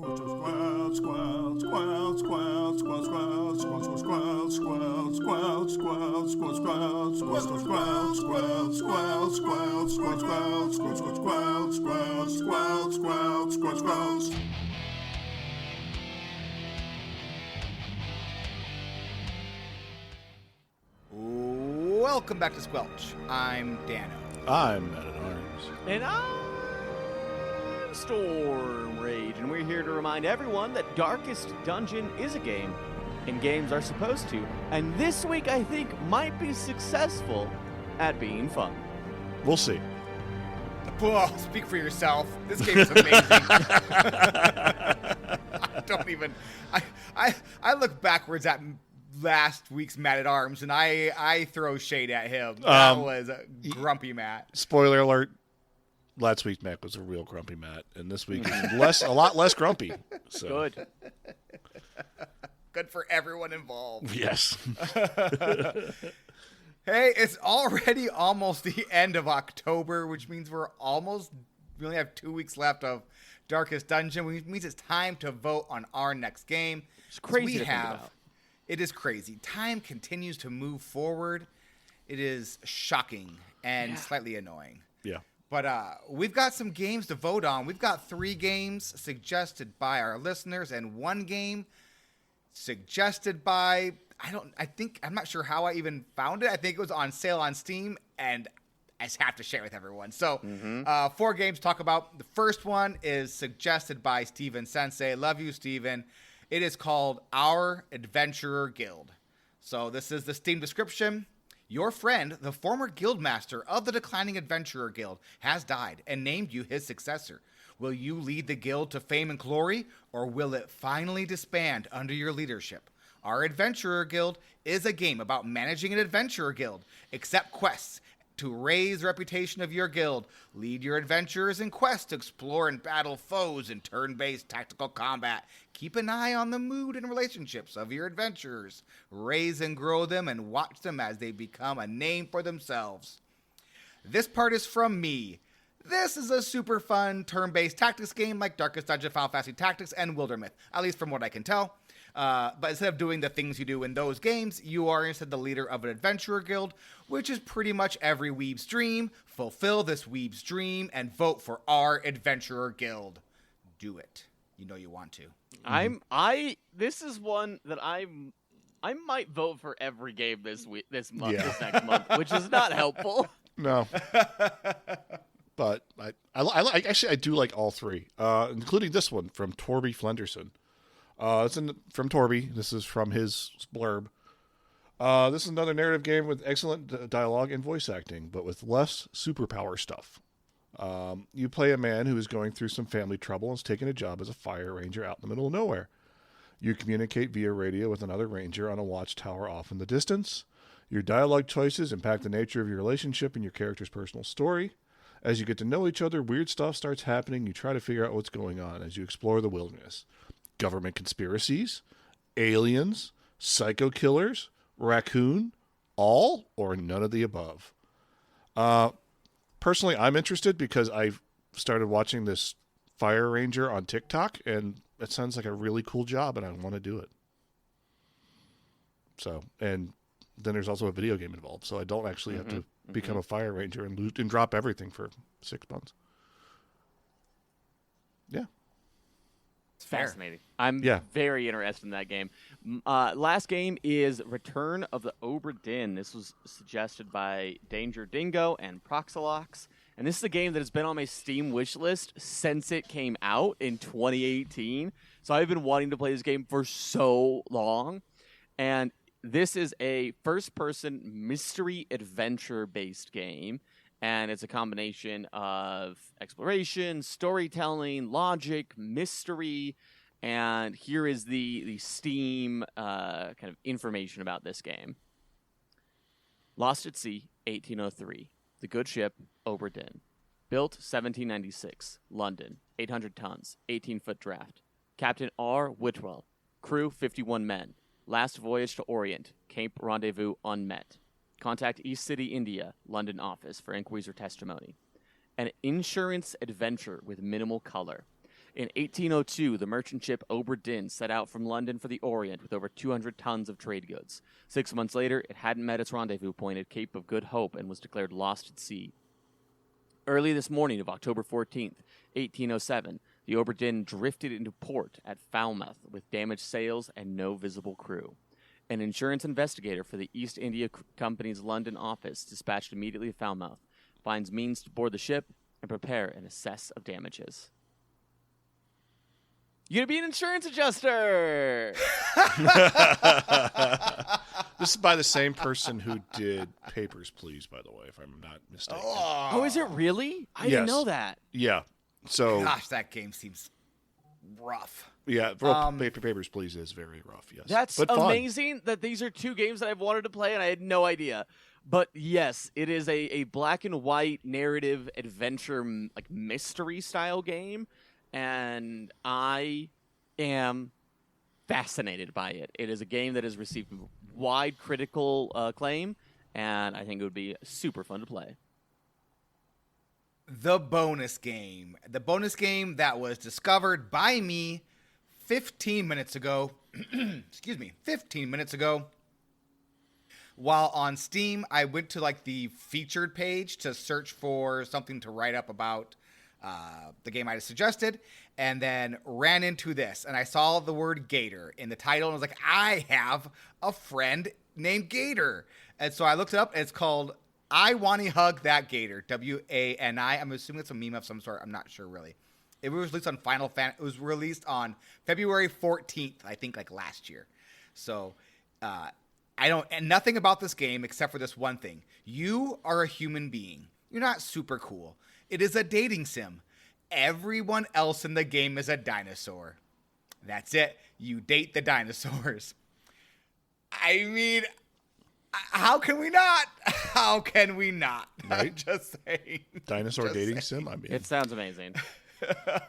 Welcome back to Squelch. I'm Dano. I'm Man at Arms. And I'm Storm Rage, and we're here to remind everyone that Darkest Dungeon is a game, and games are supposed to, and this week I think might be successful at being fun. We'll see. Well, speak for yourself. This game is amazing. I look backwards at last week's Matt at Arms, and I throw shade at him. That was a grumpy Matt. Spoiler alert: last week's Matt was a real grumpy Matt, and this week is a lot less grumpy. So. Good. Good for everyone involved. Yes. Hey, it's already almost the end of October, which means we only have 2 weeks left of Darkest Dungeon, which means it's time to vote on our next game. It's crazy to think about. It is crazy. Time continues to move forward. It is shocking and slightly annoying. Yeah. But we've got some games to vote on. We've got 3 games suggested by our listeners and 1 game suggested by, I'm not sure how I even found it. I think it was on sale on Steam, and I just have to share it with everyone. So 4 games to talk about. The first one is suggested by Steven Sensei. Love you, Steven. It is called Our Adventurer Guild. So this is the Steam description. Your friend, the former guildmaster of the declining Adventurer Guild, has died and named you his successor. Will you lead the guild to fame and glory, or will it finally disband under your leadership? Our Adventurer Guild is a game about managing an adventurer guild. Accept quests to raise the reputation of your guild. Lead your adventurers in quests to explore and battle foes in turn-based tactical combat. Keep an eye on the mood and relationships of your adventurers. Raise and grow them and watch them as they become a name for themselves. This part is from me. This is a super fun turn-based tactics game like Darkest Dungeon, Final Fantasy Tactics, and Wildermyth, at least from what I can tell. But instead of doing the things you do in those games, you are instead the leader of an adventurer guild, which is pretty much every weeb's dream. Fulfill this weeb's dream and vote for our adventurer guild. Do it. You know you want to. This is one that I might vote for every game this next month, which is not helpful. No. But I do like all 3, including this one from Torby Flenderson. It's from Torby. This is from his blurb. This is another narrative game with excellent dialogue and voice acting, but with less superpower stuff. You play a man who is going through some family trouble and is taking a job as a fire ranger out in the middle of nowhere. You communicate via radio with another ranger on a watchtower off in the distance. Your dialogue choices impact the nature of your relationship and your character's personal story. As you get to know each other, weird stuff starts happening. You try to figure out what's going on as you explore the wilderness. Government conspiracies, aliens, psycho killers, raccoon, all or none of the above. Personally, I'm interested because I've started watching this Fire Ranger on TikTok, and it sounds like a really cool job, and I want to do it. So, and then there's also a video game involved, so I don't actually have to become a Fire Ranger and loot and drop everything for 6 months. Yeah. It's fascinating. I'm very interested in that game. Last game is Return of the Obra Dinn. This was suggested by Danger Dingo and Proxalox. And this is a game that has been on my Steam wish list since it came out in 2018. So I've been wanting to play this game for so long. And this is a first-person mystery adventure-based game. And it's a combination of exploration, storytelling, logic, mystery. And here is the Steam kind of information about this game. Lost at Sea, 1803. The good ship, Obra Dinn. Built 1796. London, 800 tons, 18-foot draft. Captain R. Whitwell. Crew, 51 men. Last voyage to Orient. Cape Rendezvous unmet. Contact East City, India, London office for inquiries or testimony. An insurance adventure with minimal color. In 1802, the merchant ship Oberdin set out from London for the Orient with over 200 tons of trade goods. 6 months later, it hadn't met its rendezvous point at Cape of Good Hope and was declared lost at sea. Early this morning of October 14th, 1807, the Oberdin drifted into port at Falmouth with damaged sails and no visible crew. An insurance investigator for the East India Company's London office, dispatched immediately to Falmouth, finds means to board the ship and prepare an assess of damages. You're going to be an insurance adjuster! This is by the same person who did Papers, Please, by the way, if I'm not mistaken. Oh, is it really? I didn't know that. Yeah. So, gosh, that game seems rough. Yeah, Papers, Please is very rough, yes. That's amazing that these are two games that I've wanted to play, and I had no idea. But yes, it is a black and white narrative adventure, like mystery style game, and I am fascinated by it. It is a game that has received wide critical acclaim, and I think it would be super fun to play. The bonus game that was discovered by me 15 minutes ago. Excuse me, 15 minutes ago. While on Steam, I went to like the featured page to search for something to write up about the game I just suggested, and then ran into this. And I saw the word Gator in the title, and I was like, I have a friend named Gator. And so I looked it up, and it's called I Wanna Hug That Gator, W-A-N-I. I'm assuming it's a meme of some sort. I'm not sure, really. It was released on It was released on February 14th, I think, like last year. So, and nothing about this game except for this one thing. You are a human being. You're not super cool. It is a dating sim. Everyone else in the game is a dinosaur. That's it. You date the dinosaurs. I mean, how can we not? How can we not? Right? I'm just saying. Dinosaur dating sim? I mean, it sounds amazing.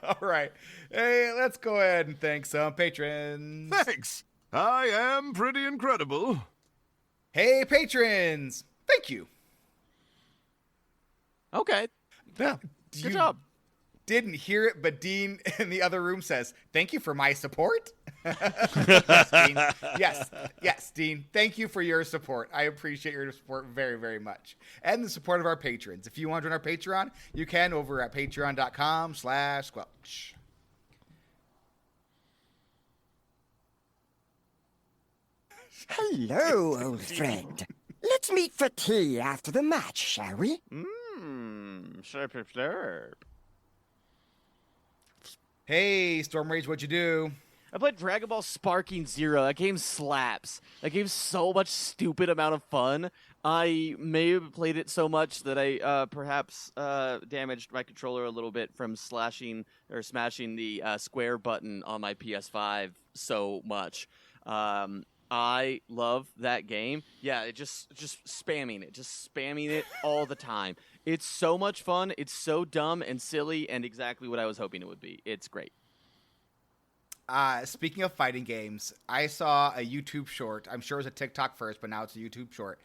All right. Hey, let's go ahead and thank some patrons. Thanks. I am pretty incredible. Hey, patrons. Thank you. Okay. Yeah. Good job. Didn't hear it, but Dean in the other room says, thank you for my support. Yes, Dean. Yes, Dean. Thank you for your support. I appreciate your support very, very much. And the support of our patrons. If you want to join our Patreon, you can over at patreon.com/squelch. Hello, old friend. Let's meet for tea after the match, shall we? Slurp. Hey, Storm Rage, what'd you do? I played Dragon Ball Sparking Zero. That game slaps. That game's so much stupid amount of fun. I may have played it so much that I perhaps damaged my controller a little bit from smashing the square button on my PS5 so much. I love that game. Yeah, it just spamming it all the time. It's so much fun. It's so dumb and silly and exactly what I was hoping it would be. It's great. Speaking of fighting games, I saw a YouTube short. I'm sure it was a TikTok first, but now it's a YouTube short.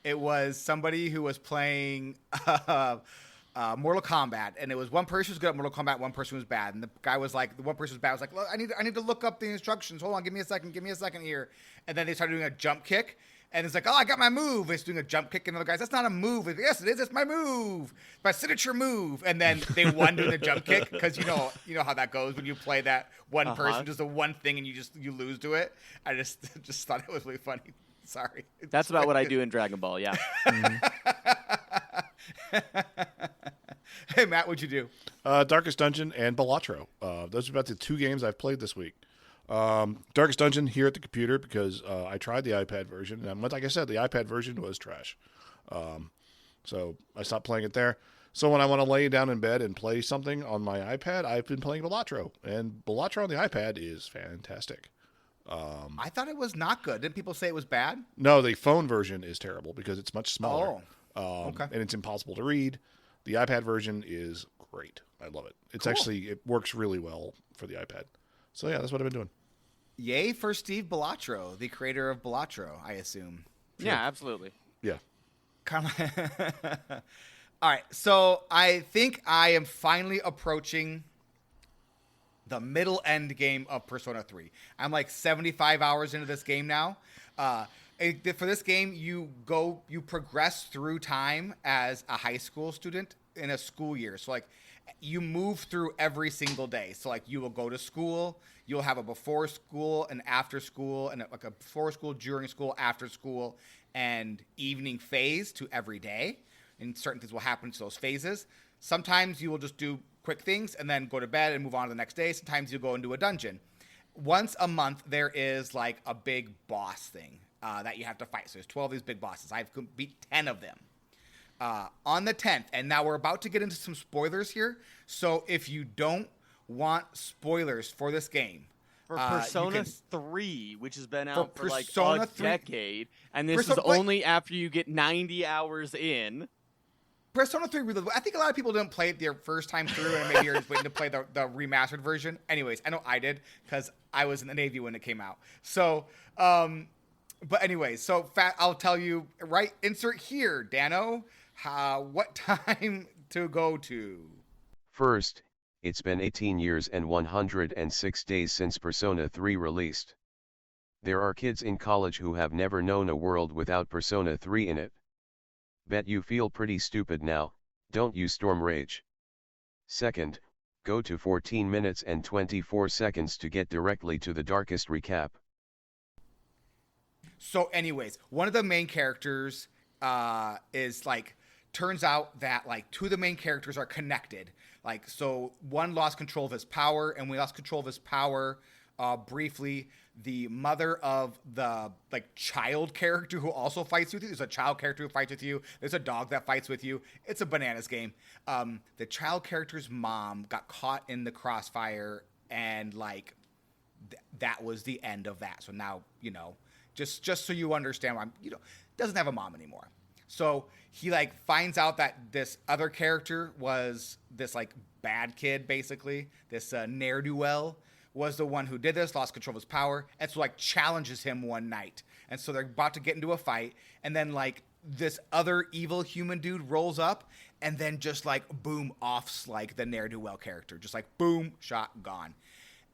It was somebody who was playing Mortal Kombat, and it was one person who was good at Mortal Kombat, one person was bad, and the guy was like, the one person was bad was like, look, I need to look up the instructions. Hold on, give me a second here. And then they started doing a jump kick, and it's like, oh, I got my move. It's doing a jump kick, and the other guy's, that's not a move. Yes, it is. It's my move, my signature move. And then they won doing the jump kick because you know how that goes when you play that one person does the one thing and you lose to it. I just thought it was really funny. Sorry. That's about what I do in Dragon Ball. Yeah. Hey, Matt, what'd you do? Darkest Dungeon and Balatro. Those are about the two games I've played this week. Darkest Dungeon here at the computer because I tried the iPad version, and like I said, the iPad version was trash. So I stopped playing it there. So when I want to lay down in bed and play something on my iPad, I've been playing Balatro, and Balatro on the iPad is fantastic. I thought it was not good. Didn't people say it was bad? No, the phone version is terrible because it's much smaller. Okay. And it's impossible to read. The iPad version is great. I love it. It's actually, it works really well for the iPad. So yeah, that's what I've been doing. Yay for Steve Balatro, the creator of Balatro, I assume. Yeah, absolutely. Yeah. All right, so I think I am finally approaching the middle end game of Persona 3. I'm like 75 hours into this game now. For this game, you progress through time as a high school student in a school year. So like you move through every single day. So like you will go to school, you'll have a before school, an after school, and like a before school, during school, after school, and evening phase to every day. And certain things will happen to those phases. Sometimes you will just do quick things and then go to bed and move on to the next day. Sometimes you go into a dungeon. Once a month, there is like a big boss thing that you have to fight. So there's 12 of these big bosses. I've beat 10 of them. On the 10th, and now we're about to get into some spoilers here. So if you don't want spoilers for this game, for Persona 3, which has been out for like Persona a 3, decade, and this is only after you get 90 hours in. Persona 3 Reloaded. I think a lot of people didn't play it their first time through, and maybe you're just waiting to play the remastered version. Anyways, I know I did because I was in the Navy when it came out. So, but anyways, so I'll tell you right. Insert here, Dano. What time to go to? First, it's been 18 years and 106 days since Persona 3 released. There are kids in college who have never known a world without Persona 3 in it. Bet you feel pretty stupid now, don't you, Storm Rage? Second, go to 14 minutes and 24 seconds to get directly to the darkest recap. So anyways, one of the main characters is like, turns out that like two of the main characters are connected. Like, so one lost control of his power, and we lost control of his power briefly. The mother of the like child character who also fights with you. There's a child character who fights with you. There's a dog that fights with you. It's a bananas game. The child character's mom got caught in the crossfire, and like that was the end of that. So now, just so you understand why doesn't have a mom anymore. So he like finds out that this other character was this like bad kid, basically. This ne'er-do-well was the one who did this, lost control of his power, and so like challenges him one night. And so they're about to get into a fight, and then like this other evil human dude rolls up, and then just like boom offs like the ne'er-do-well character, just like boom, shot, gone.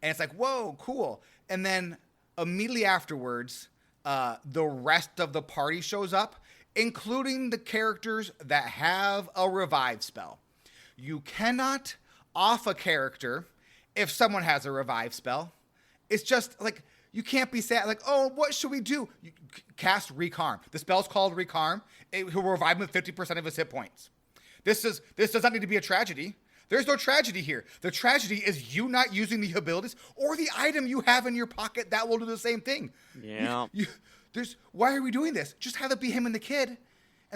And it's like, whoa, cool. And then immediately afterwards, the rest of the party shows up, including the characters that have a revive spell. You cannot off a character if someone has a revive spell. It's just like, you can't be sad. Like, oh, what should we do? You cast Recarm. The spell's called Recarm. It will revive him with 50% of his hit points. This does not need to be a tragedy. There's no tragedy here. The tragedy is you not using the abilities or the item you have in your pocket that will do the same thing. Yeah. Why are we doing this? Just have it be him and the kid, and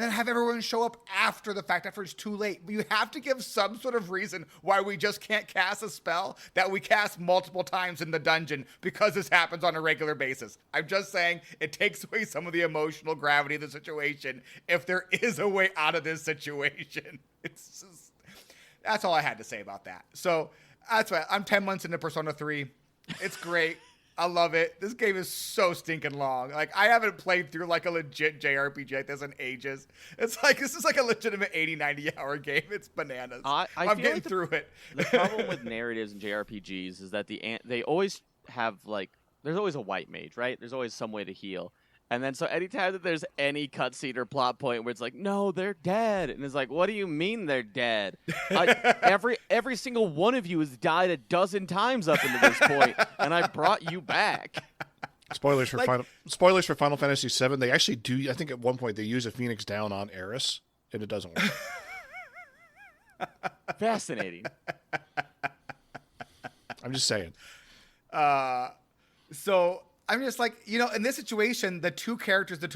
then have everyone show up after the fact, after it's too late. But you have to give some sort of reason why we just can't cast a spell that we cast multiple times in the dungeon, because this happens on a regular basis. I'm just saying it takes away some of the emotional gravity of the situation if there is a way out of this situation. That's all I had to say about that. So that's why I'm 10 months into Persona 3. It's great. I love it. This game is so stinking long. Like, I haven't played through like a legit JRPG like this in ages. It's like, this is like a legitimate 80, 90 hour game. It's bananas. I'm getting through it. The problem with narratives in JRPGs is that they always have like, there's always a white mage, right? There's always some way to heal. And then so anytime that there's any cutscene or plot point where it's like, no, they're dead. And it's like, what do you mean they're dead? Every single one of you has died a dozen times up into this point, and I brought you back. Spoilers for Final Fantasy VII. They actually do. I think at one point they use a Phoenix Down on Eris, and it doesn't work. Fascinating. I'm just saying. So I'm just like, in this situation, the two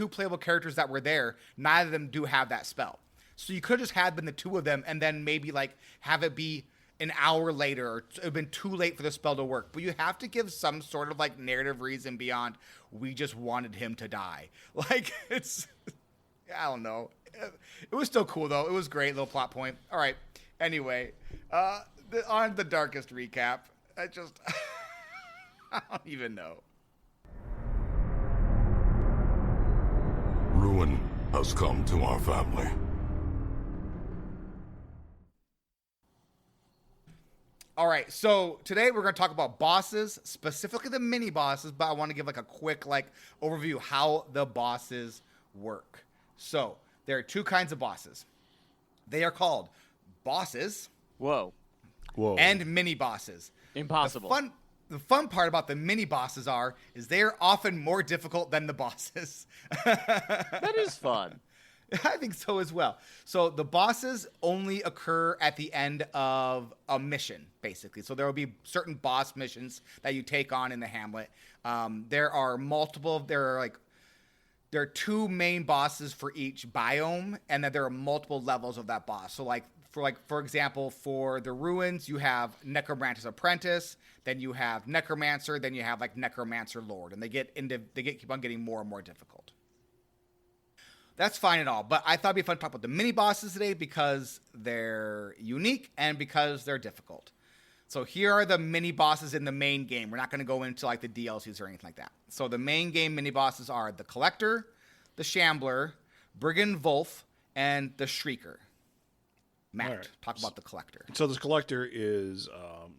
playable characters that were there, neither of them do have that spell. So you could have just had been the two of them, and then maybe like have it be an hour later, or it would have been too late for the spell to work. But you have to give some sort of like narrative reason beyond, we just wanted him to die. Like, I don't know. It was still cool though. It was great, little plot point. All right. Anyway, on the darkest recap, I don't even know. Ruin has come to our family. All right, so today we're going to talk about bosses, specifically the mini bosses, but I want to give like a quick overview how the bosses work. So there are two kinds of bosses. They are called bosses Whoa. and mini bosses. Impossible. The fun part about the mini bosses is they are often more difficult than the bosses. That is fun. I think so as well. So the bosses only occur at the end of a mission, basically. So there will be certain boss missions that you take on in the hamlet. There are multiple. There are two main bosses for each biome, and then there are multiple levels of that boss. So for example, for the ruins, you have Necromancer's Apprentice, then you have Necromancer, then you have Necromancer Lord, and they keep on getting more and more difficult. That's fine and all, but I thought it'd be fun to talk about the mini bosses today because they're unique and because they're difficult. So here are the mini bosses in the main game. We're not going to go into the DLCs or anything like that. So the main game mini bosses are the Collector, the Shambler, Brigand Wolf, and the Shrieker. Matt, right. Talk about the Collector. So this Collector is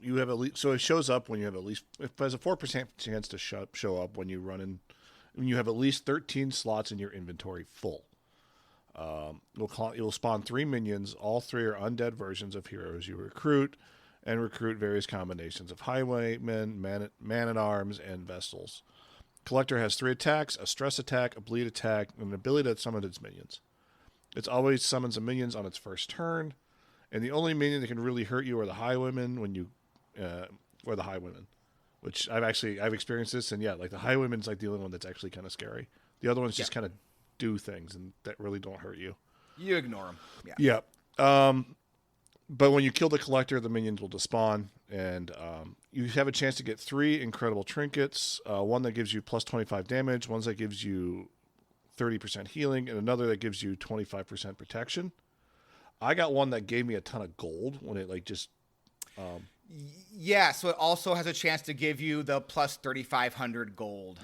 you have at least, so it shows up when you have at least, it has a 4% chance to show up when you have at least 13 slots in your inventory full. It will spawn 3 minions. All 3 are undead versions of heroes you recruit various combinations of highwaymen, man-at-arms, and vestals. Collector has 3 attacks, a stress attack, a bleed attack, and an ability to summon its minions. It always summons the minions on its first turn, and the only minion that can really hurt you are the highwaymen which I've experienced this, and the highwaymen's the only one that's actually kind of scary. The other ones just kind of do things and that really don't hurt you. You ignore them. Yeah. But when you kill the Collector, the minions will despawn, and you have a chance to get 3 incredible trinkets. One that gives you plus 25 damage, one that gives you 30% healing, and another that gives you 25% protection. I got one that gave me a ton of gold when it Yeah, so it also has a chance to give you the plus 3,500 gold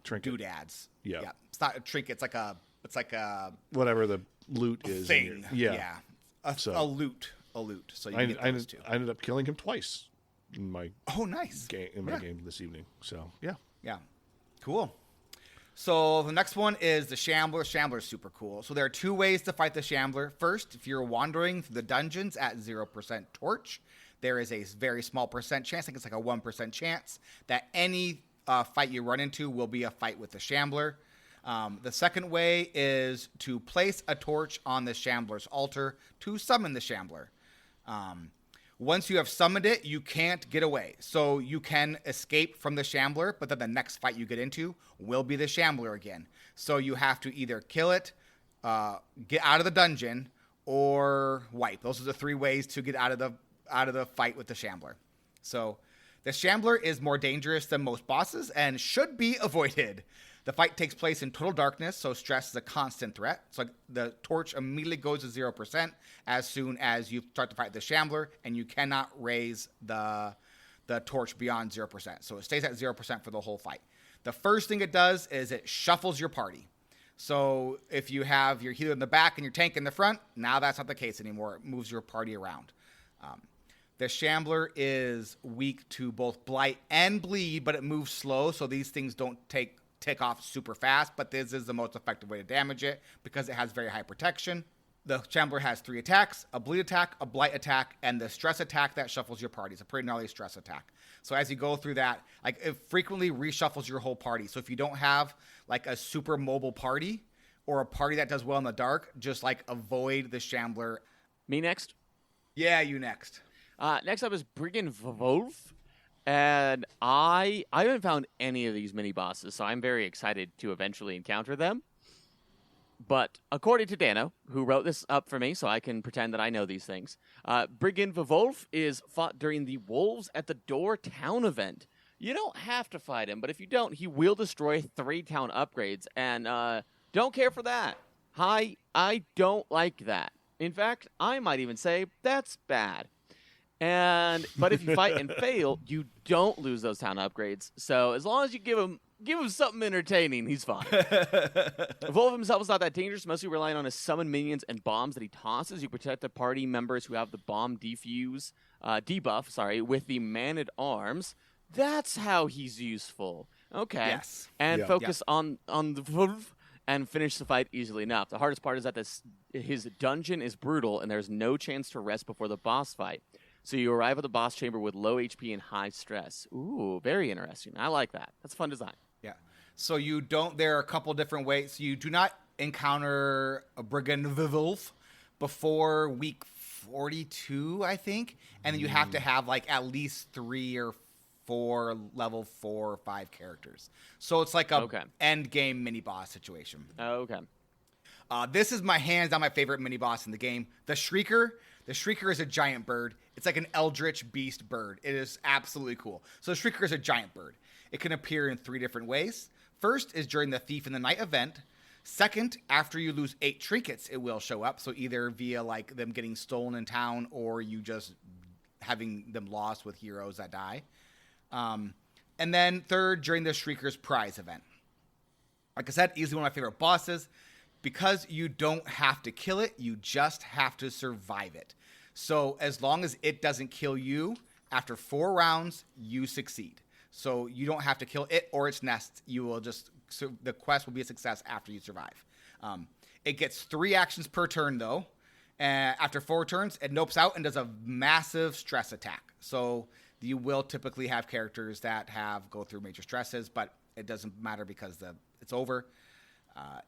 trinket. doodads. Yeah. It's not a trinket. It's like a whatever the loot is. Thing. A loot. So you get those too. I ended up killing him twice in my nice game this evening. So yeah, cool. So the next one is the Shambler. Shambler is super cool. So there are 2 ways to fight the Shambler. First, if you're wandering through the dungeons at 0% torch, there is a very small percent chance, I think it's a 1% chance, that any fight you run into will be a fight with the Shambler. The second way is to place a torch on the Shambler's altar to summon the Shambler. Once you have summoned it, you can't get away. So you can escape from the Shambler, but then the next fight you get into will be the Shambler again. So you have to either kill it, get out of the dungeon, or wipe. Those are the 3 ways to get out of the fight with the Shambler. So the Shambler is more dangerous than most bosses and should be avoided. The fight takes place in total darkness, so stress is a constant threat. So the torch immediately goes to 0% as soon as you start to fight the Shambler, and you cannot raise the torch beyond 0%. So it stays at 0% for the whole fight. The first thing it does is it shuffles your party. So if you have your healer in the back and your tank in the front, now that's not the case anymore. It moves your party around. The Shambler is weak to both Blight and Bleed, but it moves slow, so these things don't take off super fast, but this is the most effective way to damage it because it has very high protection. The Shambler has 3 attacks, a Bleed attack, a Blight attack, and the stress attack that shuffles your party. It's a pretty gnarly stress attack. So as you go through that, it frequently reshuffles your whole party. So if you don't have a super mobile party or a party that does well in the dark, just avoid the Shambler. Me next? Yeah, you next. Next up is Brigand Wolf. And I haven't found any of these mini bosses, so I'm very excited to eventually encounter them. But according to Dano, who wrote this up for me, so I can pretend that I know these things, Brigand Wolf is fought during the Wolves at the Door town event. You don't have to fight him, but if you don't, he will destroy 3 town upgrades, and don't care for that. I don't like that. In fact, I might even say that's bad. But if you fight and fail, you don't lose those town upgrades. So as long as you give him give him something entertaining. He's fine. Evolve himself is not that dangerous, mostly relying on his summon minions and bombs that he tosses. You protect the party members who have the bomb debuff, with the Man-at-Arms. That's how he's useful. Okay. Yes. And focus on the and finish the fight easily enough. The hardest part is that his dungeon is brutal, and there's no chance to rest before the boss fight. So you arrive at the boss chamber with low HP and high stress. Ooh, very interesting. I like that. That's a fun design. Yeah. So there are a couple different ways. You do not encounter a Brigand Wolf before week 42, I think. And then you have to have like at least 3 or 4 level 4 or 5 characters. So it's like a end game mini boss situation. Okay. This is my hands down my favorite mini boss in the game. The Shrieker. The Shrieker is a giant bird. It's like an eldritch beast bird. It is absolutely cool. So the Shrieker is a giant bird. It can appear in 3 different ways. First is during the Thief in the Night event. Second, after you lose 8 trinkets, it will show up. So either via like them getting stolen in town or you just having them lost with heroes that die. And then third, during the Shrieker's Prize event. Like I said, easily one of my favorite bosses. Because you don't have to kill it, you just have to survive it. So as long as it doesn't kill you, after 4 rounds, you succeed. So you don't have to kill it or its nest. The quest will be a success after you survive. It gets 3 actions per turn, though. After 4 turns, it nopes out and does a massive stress attack. So you will typically have characters that go through major stresses, but it doesn't matter because it's over.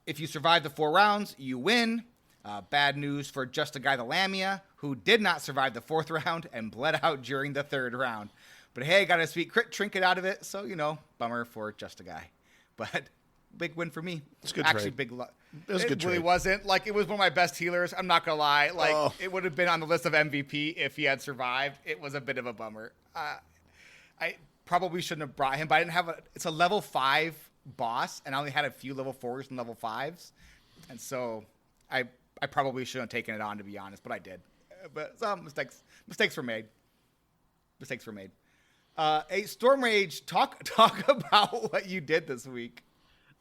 If you survive the 4 rounds, you win. Bad news for Just a Guy the Lamia, who did not survive the 4th round and bled out during the 3rd round. But hey, got a sweet crit trinket out of it, so, bummer for Just a Guy. But big win for me. It's good Actually, trade. It was a good trade. Really wasn't. Like, it was one of my best healers. I'm not going to lie. Like, It would have been on the list of MVP if he had survived. It was a bit of a bummer. I probably shouldn't have brought him, but I didn't have it's a level 5 boss, and I only had a few level 4s and level 5s. And so I probably shouldn't have taken it on, to be honest, but I did. But some mistakes were made. Hey, Storm Rage, talk about what you did this week.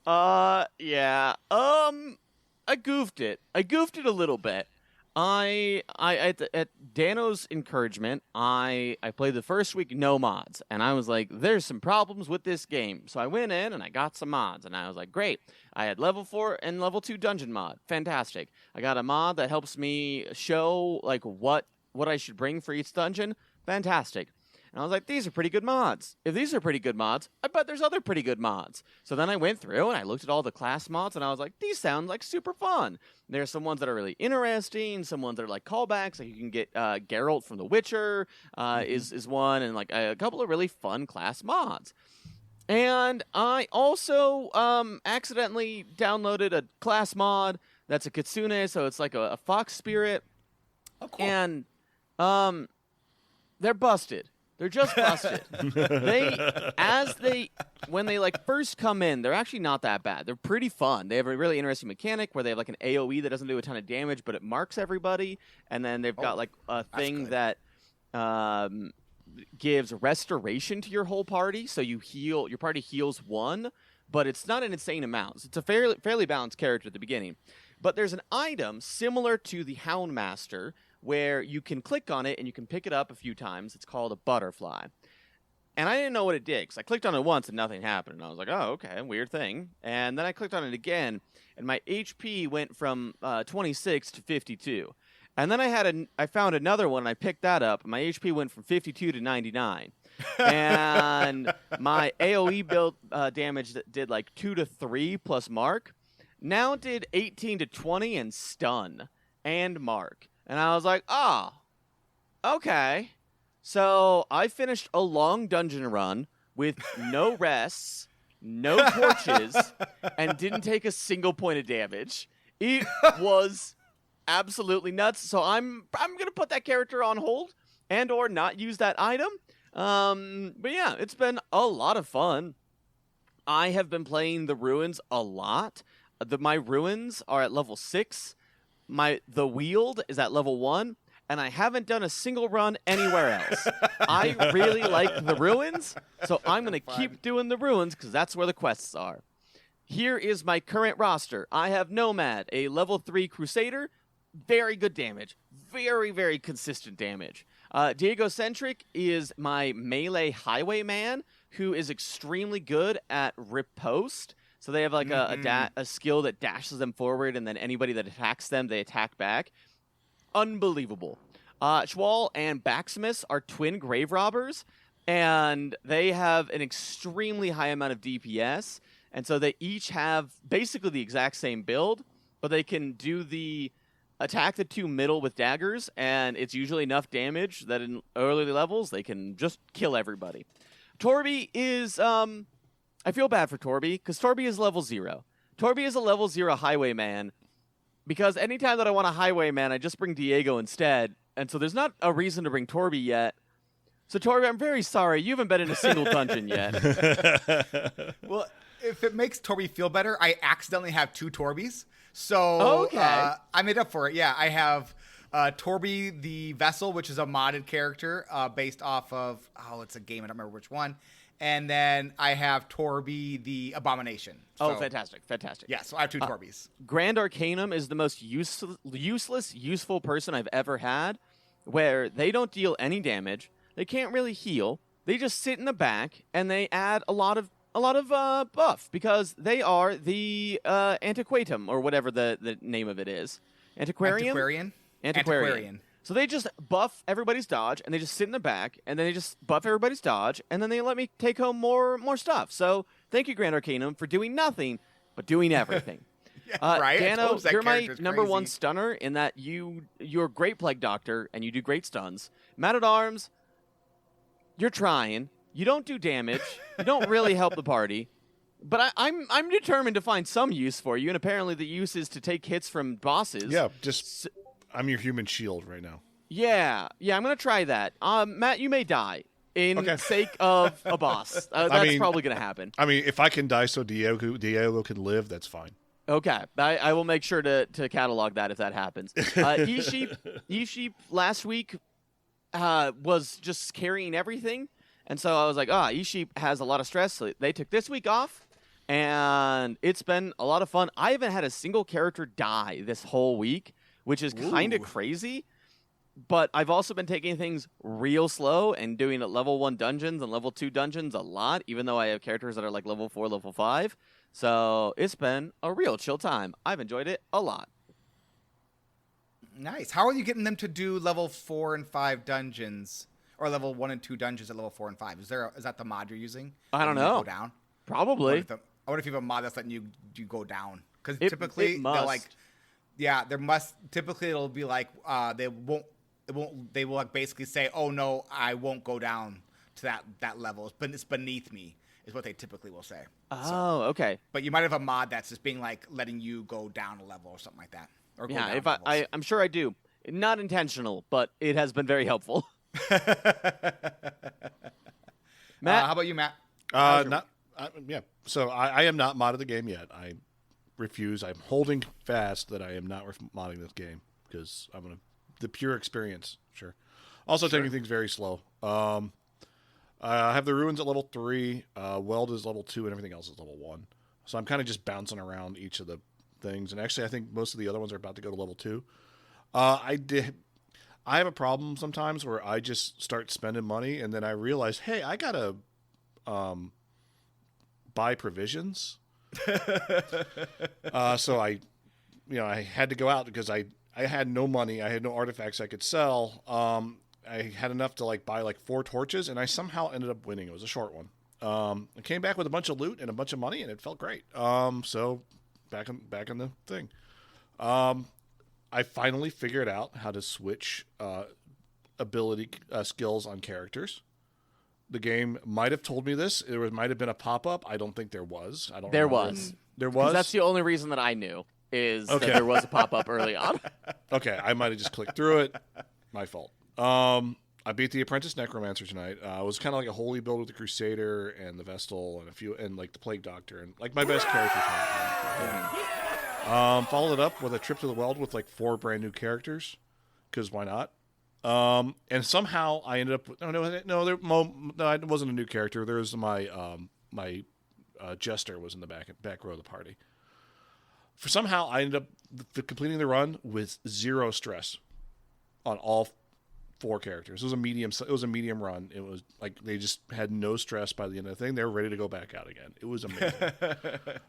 Yeah. I goofed it. I goofed it a little bit. At Dano's encouragement, I played the first week no mods, and I was like, there's some problems with this game. So I went in and I got some mods, and I was like, great. I had level 4 and level 2 dungeon mod. Fantastic. I got a mod that helps me show like what I should bring for each dungeon. Fantastic. And I was like, these are pretty good mods. If these are pretty good mods, I bet there's other pretty good mods. So then I went through and I looked at all the class mods, and I was like, these sound like super fun. There's some ones that are really interesting, some ones that are like callbacks. Like you can get Geralt from The Witcher is one, and like a couple of really fun class mods. And I also accidentally downloaded a class mod that's a Kitsune, so it's like a fox spirit. Oh, cool. And they're busted. They're just busted. When they like first come in, they're actually not that bad. They're pretty fun. They have a really interesting mechanic where they have like an AoE that doesn't do a ton of damage, but it marks everybody. And then they've got like a thing that gives restoration to your whole party. So your party heals 1, but it's not an insane amount. So it's a fairly balanced character at the beginning. But there's an item similar to the Houndmaster where you can click on it and you can pick it up a few times. It's called a butterfly. And I didn't know what it did, because I clicked on it once and nothing happened. And I was like, oh, okay, weird thing. And then I clicked on it again, and my HP went from 26 to 52. And then I found another one, and I picked that up, and my HP went from 52 to 99. And my AoE build damage that did like 2 to 3 plus mark now did 18 to 20 and stun and mark. And I was like, oh, okay. So I finished a long dungeon run with no rests, no torches, and didn't take a single point of damage. It was absolutely nuts. So I'm gonna put that character on hold and or not use that item. But yeah, it's been a lot of fun. I have been playing the ruins a lot. My ruins are at level 6. The Wield is at level 1, and I haven't done a single run anywhere else. I really like the ruins, so I'm going to keep doing the ruins because that's where the quests are. Here is my current roster. I have Nomad, a level 3 Crusader, very good damage, very, very consistent damage. Diego Centric is my melee highwayman, who is extremely good at riposte. So they have like a skill that dashes them forward, and then anybody that attacks them, they attack back. Unbelievable. Schwal and Baximus are twin grave robbers, and they have an extremely high amount of DPS, and so they each have basically the exact same build, but they can do the attack the two middle with daggers, and it's usually enough damage that in early levels they can just kill everybody. Torby is, I feel bad for Torby, because Torby is level 0. Torby is a level 0 highwayman, because anytime that I want a highwayman, I just bring Diego instead, and so there's not a reason to bring Torby yet. So Torby, I'm very sorry, you haven't been in a single dungeon yet. Well, if it makes Torby feel better, I accidentally have 2 Torbys. So I made up for it. Yeah, I have Torby the Vessel, which is a modded character based off of, it's a game, I don't remember which one. And then I have Torby the Abomination. So, Fantastic. Yeah, so I have 2 Torbys. Grand Arcanum is the most useless, useful person I've ever had, where they don't deal any damage, they can't really heal, they just sit in the back, and they add a lot of buff, because they are the Antiquatum, or whatever the name of it is. Antiquarian. So they just buff everybody's dodge, and they just sit in the back, and then they just buff everybody's dodge, and then they let me take home more stuff. So thank you, Grand Arcanum, for doing nothing, but doing everything. Right? Dano, you're my number 1 stunner in that you're a great Plague Doctor, and you do great stuns. Man-at-Arms, you're trying. You don't do damage. You don't really help the party. But I'm determined to find some use for you, and apparently the use is to take hits from bosses. Yeah, I'm your human shield right now. Yeah, I'm going to try that. Matt, you may die in sake of a boss. That's probably going to happen. I mean, if I can die so Diego can live, that's fine. Okay, I will make sure to catalog that if that happens. E-Sheep last week was just carrying everything. And so I was like, E-Sheep has a lot of stress. So they took this week off, and it's been a lot of fun. I haven't had a single character die this whole week, which is kind of crazy. But I've also been taking things real slow and doing level 1 dungeons and level 2 dungeons a lot, even though I have characters that are like level 4, level 5. So it's been a real chill time. I've enjoyed it a lot. Nice. How are you getting them to do level 4 and 5 dungeons? Or level 1 and 2 dungeons at level 4 and 5. Is that the mod you're using? I don't know. Go down? Probably. I wonder if you have a mod that's letting you go down. Because typically they'll typically it'll be like they will like basically say, oh no, I won't go down to that level. It's beneath me, is what they typically will say. Okay. But you might have a mod that's just being like letting you go down a level or something like that. Or go down I'm sure I do. Not intentional, but it has been very helpful. Matt, how about you, Matt? So I am not modded the game yet. I refuse. I'm holding fast that I am not modding this game because the pure experience. Sure. Also taking things very slow. I have the ruins at level 3. Weld is level 2, and everything else is level 1. So I'm kind of just bouncing around each of the things. And actually, I think most of the other ones are about to go to level 2. I have a problem sometimes where I just start spending money, and then I realize, hey, I gotta buy provisions. So I had to go out because I had no money. I had no artifacts I could sell. I had enough to buy 4 torches, and I somehow ended up winning. It was a short one. I came back with a bunch of loot and a bunch of money, and it felt great. So back in the thing. I finally figured out how to switch ability skills on characters. The game might have told me this. There might have been a pop-up. I don't think there was. There was. There was? That's the only reason that I knew, is that there was a pop-up early on. Okay, I might have just clicked through it. My fault. I beat the Apprentice Necromancer tonight. It was kind of like a holy build with the Crusader and the Vestal and the Plague Doctor, and my best characters. Followed it up with a trip to the Weld with 4 brand new characters, because why not? And somehow I ended up with, it wasn't a new character. There was my jester was in the back row of the party. For somehow I ended up completing the run with 0 stress on all 4 characters. It was a medium run. It was like they just had no stress by the end of the thing. They were ready to go back out again. It was amazing.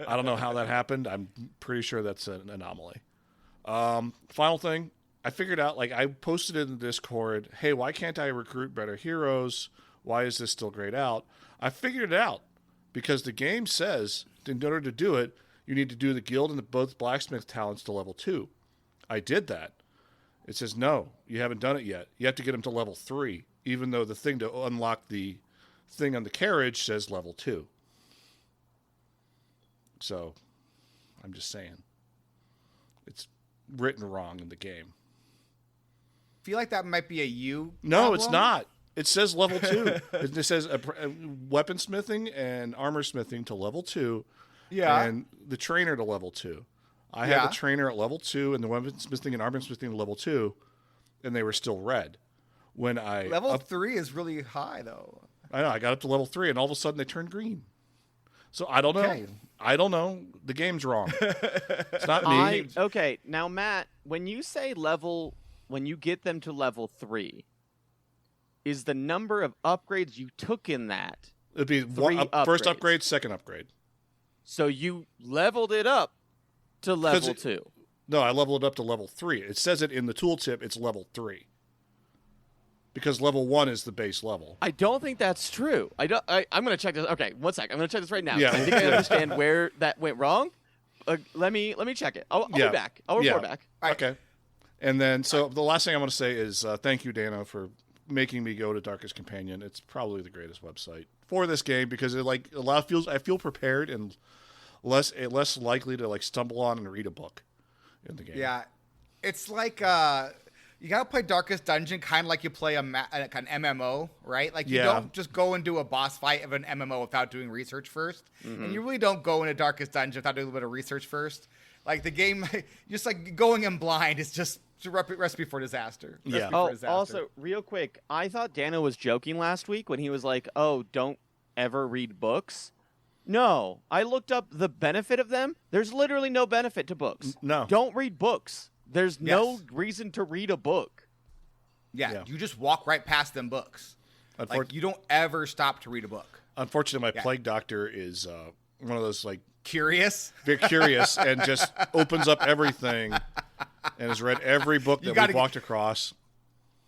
I don't know how that happened. I'm pretty sure that's an anomaly. Final thing, I figured out, like I posted in the Discord, hey, why can't I recruit better heroes? Why is this still grayed out? I figured it out because the game says in order to do it, you need to do the guild and both blacksmith talents to level 2. I did that. It says, no, you haven't done it yet. You have to get them to level 3, even though the thing to unlock the thing on the carriage says level 2. So, I'm just saying. It's written wrong in the game. I feel like that might be a you No, problem. it's not. It says level 2. It says weaponsmithing and armor smithing to level 2. Yeah. And the trainer to level 2. I had the trainer at level 2 and the weaponsmithing and armor smithing to level 2, and they were still red. When I level 3 is really high though. I know, I got up to level 3 and all of a sudden they turned green. So I don't know. Okay. I don't know. The game's wrong. It's not me. Okay, now Matt, when you say when you get them to level 3, is the number of upgrades you took in that? It'd be first upgrade, second upgrade. So you leveled it up to level 2. No, I leveled it up to level 3. It says it in the tooltip. It's level 3 because level 1 is the base level. I don't think that's true. I'm going to check this. Okay, one sec. I'm going to check this right now. Yeah. I think I understand where that went wrong. Let me check it. I'll be back. I'll report back. Right. Okay. And then, the last thing I want to say is thank you, Dano, for making me go to Darkest Companion. It's probably the greatest website for this game because I feel prepared and less likely to stumble on and read a book in the game. Yeah, it's like you gotta play Darkest Dungeon kind of like you play an MMO, right? Like you don't just go and do a boss fight of an MMO without doing research first, and you really don't go into Darkest Dungeon without doing a little bit of research first. Like the game, just like going in blind is just a recipe for disaster. Also, real quick, I thought Dano was joking last week when he was like, "Oh, don't ever read books." No, I looked up the benefit of them. There's literally no benefit to books. No. Don't read books. There's no reason to read a book. Yeah, you just walk right past them books. Like you don't ever stop to read a book. Unfortunately, my plague doctor is one of those curious. Very curious and just opens up everything and has read every book that we've walked across.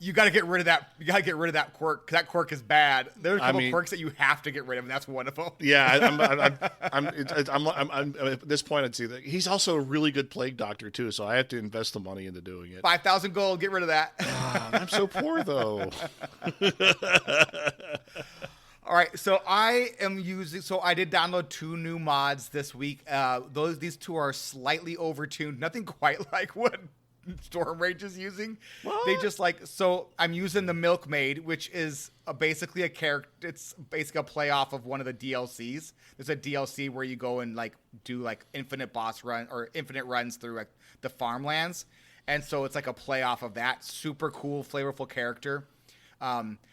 You got to get rid of that. You got to get rid of that quirk. That quirk is bad. There's a couple quirks that you have to get rid of, and that's one of them. Yeah, I'm at this point. I'd see that he's also a really good plague doctor too, so I have to invest the money into doing it. 5,000 gold. Get rid of that. I'm so poor though. All right, so I did download 2 new mods this week. These 2 are slightly overtuned. Nothing quite like what Storm Rage is using. What? They just I'm using the Milkmaid, which is basically a character. It's basically a play off of one of the DLCs. There's a DLC where you go and do infinite boss run or infinite runs through the farmlands, and so it's like a play off of that. Super cool, flavorful character.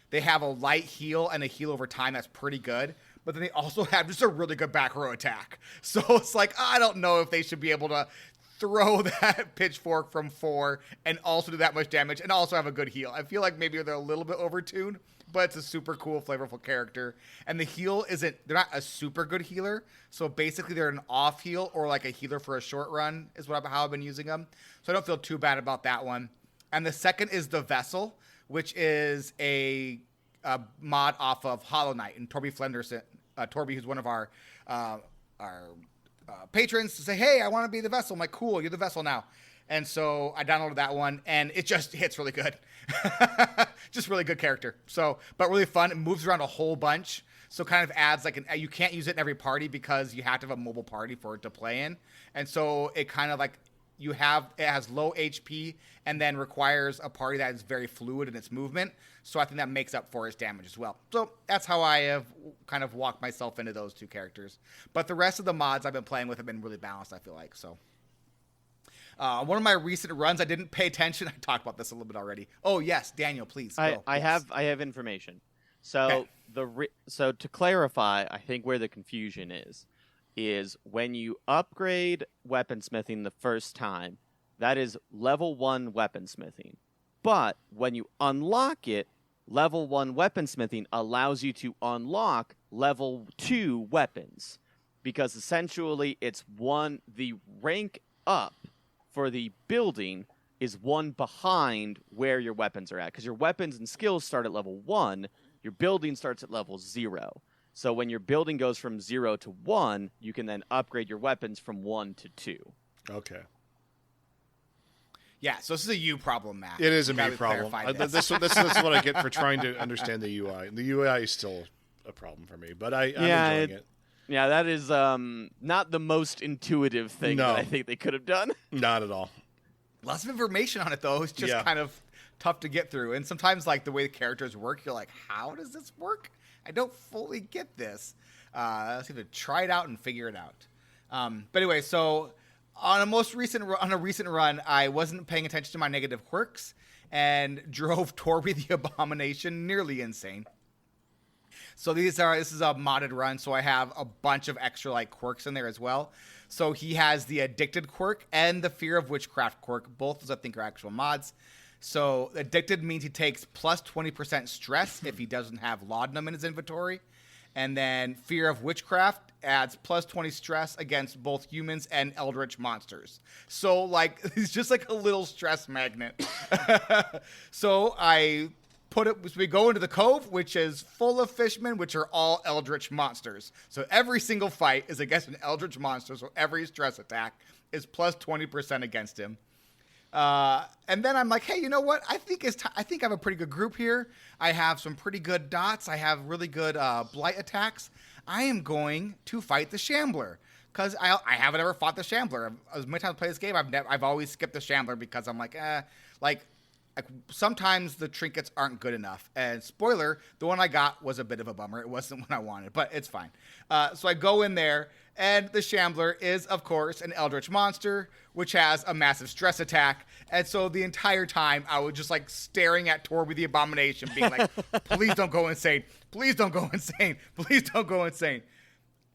They have a light heal and a heal over time that's pretty good. But then they also have just a really good back row attack. So it's I don't know if they should be able to throw that pitchfork from 4 and also do that much damage and also have a good heal. I feel like maybe they're a little bit overtuned, but it's a super cool, flavorful character. And the heal they're not a super good healer. So basically they're an off heal or a healer for a short run is how I've been using them. So I don't feel too bad about that one. And the second is the Vessel, which is a mod off of Hollow Knight and Torby Flenderson. Torby, who's one of our patrons, to say, hey, I want to be the Vessel. I'm like, cool, you're the Vessel now. And so I downloaded that one, and it just hits really good. Just really good character. So, but really fun. It moves around a whole bunch. So kind of adds you can't use it in every party because you have to have a mobile party for it to play in. And so it kind of it has low HP and then requires a party that is very fluid in its movement. So I think that makes up for its damage as well. So that's how I have kind of walked myself into those 2 characters. But the rest of the mods I've been playing with have been really balanced, I feel like. So One of my recent runs, I didn't pay attention. I talked about this a little bit already. Oh yes, Daniel, please. Go. I Yes. have information. So Okay. so to clarify, I think where the confusion is when you upgrade weaponsmithing the first time, that is level 1 weaponsmithing. But when you unlock it, level 1 weaponsmithing allows you to unlock level 2 weapons. Because essentially it's the rank up for the building is one behind where your weapons are at. Because your weapons and skills start at level 1, your building starts at level 0. So when your building goes from 0 to 1, you can then upgrade your weapons from 1 to 2. Okay. Yeah, so this is a you problem, Matt. It is a You me gotta problem. clarify This is what I get for trying to understand the UI. The UI is still a problem for me, but I'm enjoying it. Yeah, that is not the most intuitive thing that I think they could have done. Not at all. Lots of information on it, though. It's just kind of tough to get through. And sometimes, like, the way the characters work, you're like, how does this work? I don't fully get this. Let's have to try it out and figure it out. But anyway, so on a recent run, I wasn't paying attention to my negative quirks and drove Torby the Abomination nearly insane. So this is a modded run, so I have a bunch of extra like quirks in there as well. So he has the Addicted quirk and the Fear of Witchcraft quirk. Both of those I think are actual mods. So Addicted means he takes plus 20% stress if he doesn't have laudanum in his inventory. And then Fear of Witchcraft adds plus 20 stress against both humans and eldritch monsters. So like he's just like a little stress magnet. So we go into the cove, which is full of fishmen, which are all eldritch monsters. So every single fight is against an eldritch monster. So every stress attack is plus 20% against him. And then I'm like, hey, you know what? I think I have a pretty good group here. I have some pretty good dots. I have really good blight attacks. I am going to fight the Shambler because I haven't ever fought the Shambler. As many times I play this game, I've always skipped the Shambler because I'm like sometimes the trinkets aren't good enough. And spoiler, the one I got was a bit of a bummer. It wasn't what I wanted, but it's fine. So I go in there, and the Shambler is, of course, an eldritch monster, which has a massive stress attack. And so the entire time, I was just like staring at Torby the Abomination, being like, please don't go insane. Please don't go insane. Please don't go insane.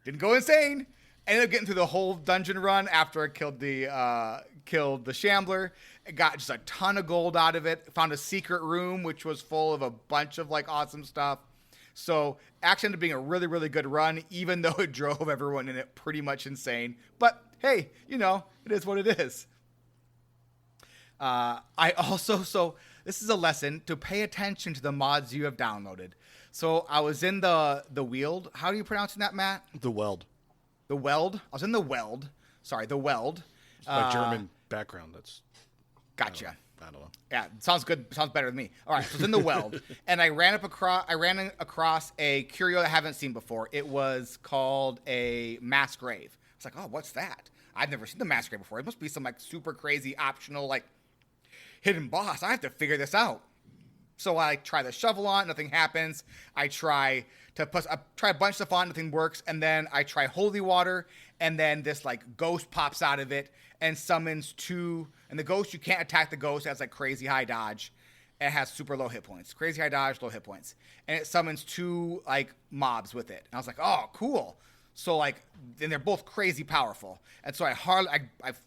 Didn't go insane. Ended up getting through the whole dungeon run after I killed the Shambler. I got just a ton of gold out of it. Found a secret room, which was full of a bunch of like awesome stuff. So actually ended up being a really, really good run, even though it drove everyone in it pretty much insane. But hey, it is what it is. So this is a lesson to pay attention to the mods you have downloaded. So I was in the Weald. How are you pronouncing that, Matt? The Weld. The Weld. I was in the Weld. Sorry, the Weld. It's my German background. That's gotcha. I don't know. Yeah, sounds good. Sounds better than me. All right, so it's in the Weld, and I ran across a curio that I haven't seen before. It was called a mass grave. It's like, oh, what's that? I've never seen the mass grave before. It must be some like super crazy optional like hidden boss. I have to figure this out. So I try the shovel on, nothing happens. I try a bunch of stuff on, nothing works, and then I try holy water, and then this like ghost pops out of it and summons two. And the ghost, you can't attack the ghost. It has like crazy high dodge. And it has super low hit points. Crazy high dodge, low hit points. And it summons two like mobs with it. And I was like, oh, cool. So like, then they're both crazy powerful. And so I've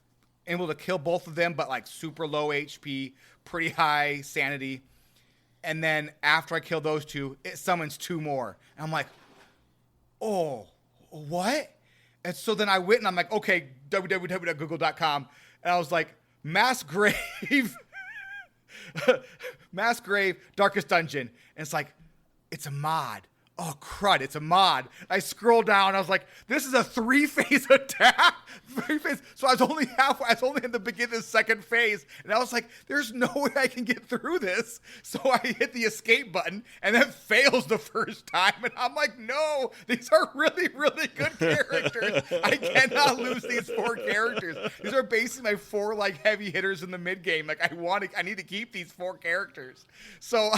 able to kill both of them, but like super low HP, pretty high sanity. And then after I kill those two, it summons two more. And I'm like, oh, what? And so then I went and I'm like, okay, www.google.com. And I was like, mass grave, darkest dungeon. And it's like, it's a mod. Oh, crud, it's a mod. I scrolled down. I was like, this is a 3-phase attack. 3-phase. So I was only in the beginning of the second phase. And I was like, there's no way I can get through this. So I hit the escape button, and that fails the first time. And I'm like, no, these are really, really good characters. I cannot lose these 4 characters. These are basically my 4 like heavy hitters in the mid game. Like I need to keep these 4 characters. So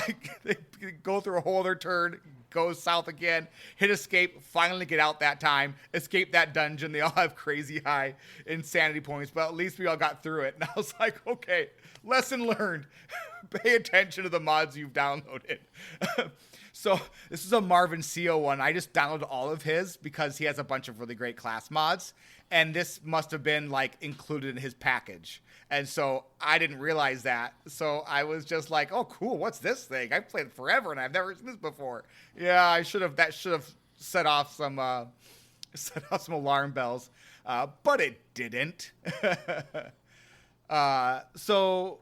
they go through a whole other turn, goes south again, hit escape, finally get out that time, escape that dungeon. They all have crazy high insanity points, but at least we all got through it. And I was like, okay, lesson learned. Pay attention to the mods you've downloaded. So this is a Marvin CO one. I just downloaded all of his because he has a bunch of really great class mods. And this must have been like included in his package. And so I didn't realize that. So I was just like, oh, cool. What's this thing? I've played it forever and I've never seen this before. Yeah, that should have set off some alarm bells. But it didn't. So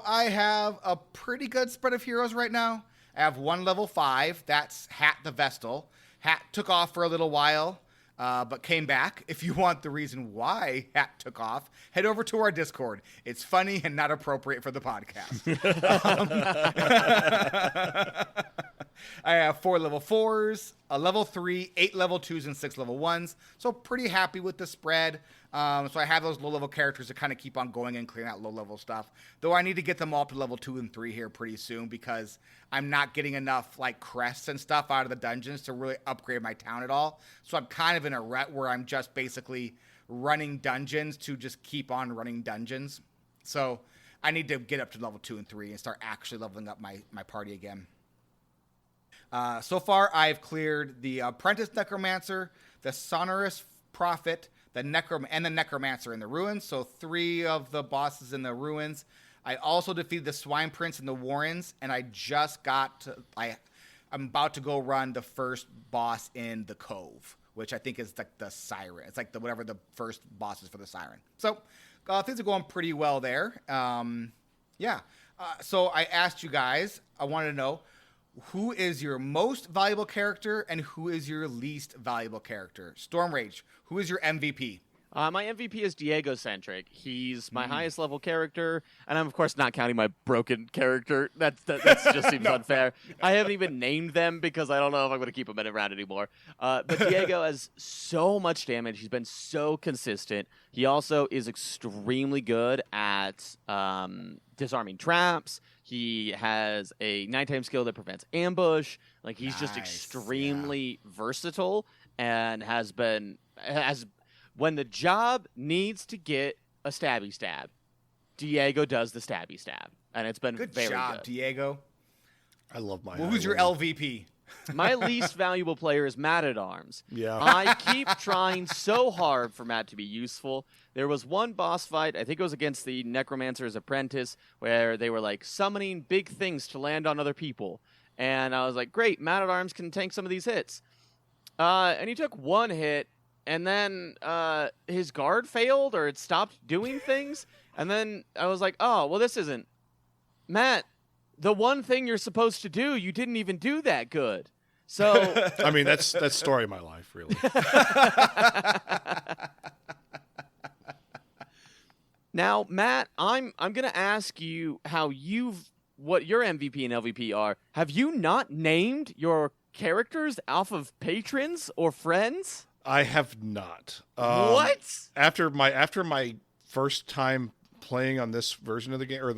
I have a pretty good spread of heroes right now. I have one level 5. That's Hat the Vestal. Hat took off for a little while, but came back. If you want the reason why Hat took off, head over to our Discord. It's funny and not appropriate for the podcast. I have 4 level 4s, a level 3, 8 level 2s, and 6 level 1s. So pretty happy with the spread. So I have those low-level characters to kind of keep on going and clearing out low-level stuff. Though I need to get them all to level 2 and 3 here pretty soon because I'm not getting enough like crests and stuff out of the dungeons to really upgrade my town at all. So I'm kind of in a rut where I'm just basically running dungeons to just keep on running dungeons. So I need to get up to level 2 and 3 and start actually leveling up my party again. So far, I've cleared the Apprentice Necromancer, the Sonorous Prophet, and the Necromancer in the ruins. So 3 of the bosses in the ruins. I also defeated the Swine Prince and the Warrens, and I just I'm about to go run the first boss in the Cove, which I think is like the Siren. It's like whatever the first boss is for the Siren. So things are going pretty well there. So I asked you guys, I wanted to know, who is your most valuable character and who is your least valuable character? Storm Rage, who is your MVP? My MVP is Diego-centric. He's my highest level character, and I'm, of course, not counting my broken character. That just seems unfair. I haven't even named them because I don't know if I'm going to keep them around anymore. But Diego has so much damage. He's been so consistent. He also is extremely good at disarming traps. He has a nighttime skill that prevents ambush. Like, he's just extremely versatile and when the job needs to get a stabby stab, Diego does the stabby stab. And it's been very good. Diego. I love my Who's your LVP? My least valuable player is Matt-at-Arms. Yeah. I keep trying so hard for Matt to be useful. There was one boss fight, I think it was against the Necromancer's Apprentice, where they were like summoning big things to land on other people. And I was like, great, Matt-at-Arms can tank some of these hits. And he took one hit, and then his guard failed or it stopped doing things. And then I was like, oh, well, this isn't. Matt, the one thing you're supposed to do, you didn't even do that good. So I mean, that's story of my life, really. Now, Matt, I'm going to ask you what your MVP and LVP are. Have you not named your characters off of patrons or friends? I have not. What? After my first time playing on this version of the game, or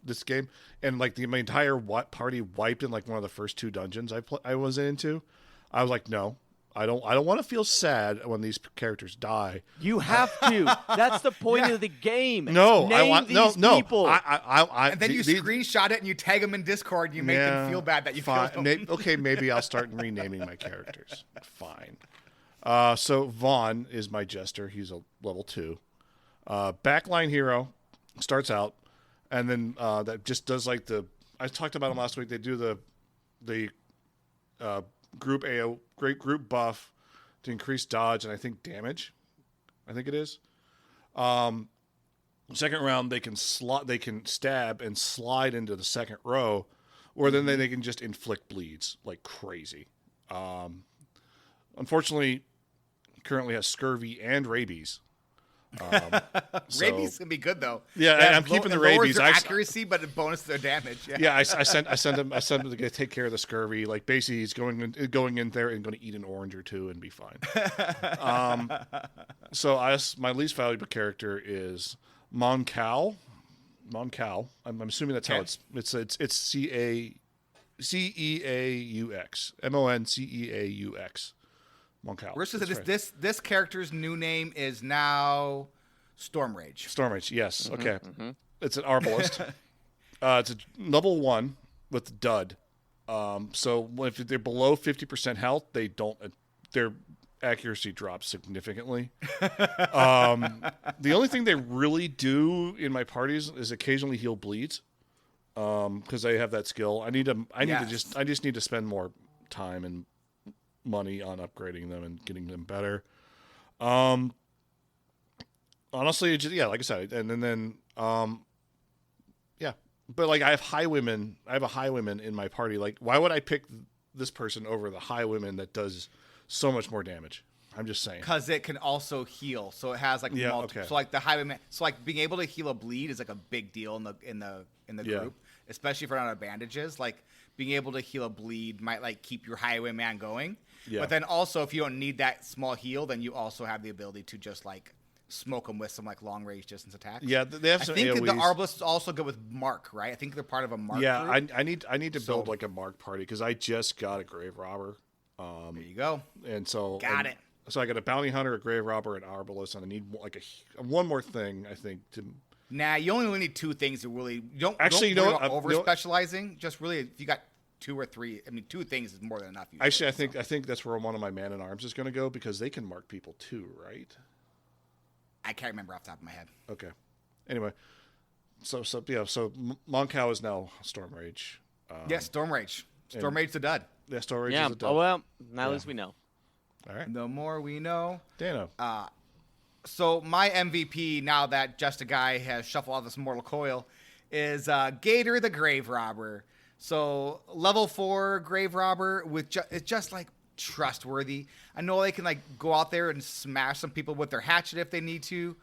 this game, and like my entire party wiped in like one of the first 2 dungeons I was into, I was like, no, I don't want to feel sad when these characters die. You have to. That's the point of the game. No, Name I want these people. And then you screenshot it and you tag them in Discord and you make them feel bad that you killed them. Okay, maybe I'll start renaming my characters. Fine. So Vaughn is my jester. He's a level 2. Backline hero starts out, and then that just does like I talked about him last week. They do the group AO, great group buff to increase dodge and I think damage. I think it is. Second round they can stab and slide into the second row, or then they can just inflict bleeds like crazy. Unfortunately, currently has scurvy and rabies. Rabies can be good though. Yeah, I'm keeping the rabies. Accuracy, but it bonus their damage. Yeah, I sent him to take care of the scurvy. Like basically, he's going in there and going to eat an orange or 2 and be fine. So my least valuable character is Moncal. I'm assuming that's how it's CA. Ceaux. Monceaux. Moncao. We're supposed to That's say this character's new name is now Stormrage. Stormrage, yes. Okay. It's an arbalist. It's a level 1 with dud. So if they're below 50% health, they don't. Their accuracy drops significantly. The only thing they really do in my parties is occasionally heal bleeds. Because they have that skill. I just need to spend more time and money on upgrading them and getting them better. Honestly, like I said, and then but like I have a highwayman in my party. Like, why would I pick this person over the highwayman that does so much more damage? I'm just saying. Because it can also heal, so it has like multiple. Okay. So like the highwayman, so like being able to heal a bleed is like a big deal in the group, especially if we're not on bandages. Like being able to heal a bleed might like keep your highwayman going. Yeah. But then also if you don't need that small heal, then you also have the ability to just like smoke them with some like long range distance attacks. Yeah, they have some AoEs. I think the Arbalist is also good with Mark, right? I think they're part of a Mark group. I need to build like a Mark party because I just got a Grave Robber. There you go. And so got it. So I got a Bounty Hunter, a Grave Robber, and Arbalist, and I need like one more thing, I think, to... Nah, you only need 2 things to really... Don't over specializing. Just really, if you got 2 or 3, I mean, 2 things is more than enough. Usually, actually, I think that's where one of my Man-at-Arms is going to go because they can mark people too, right? I can't remember off the top of my head. Okay. Anyway, so Moncao is now Stormrage. Stormrage. Stormrage's the dud. Yeah, Stormrage is the dud. Oh, well, now at least we know. All right. The more we know. Dano. So my MVP, now that Just a Guy has shuffled all this Mortal Coil, is Gator the Grave Robber. So level 4 Grave Robber with it's just like trustworthy. I know they can like go out there and smash some people with their hatchet if they need to,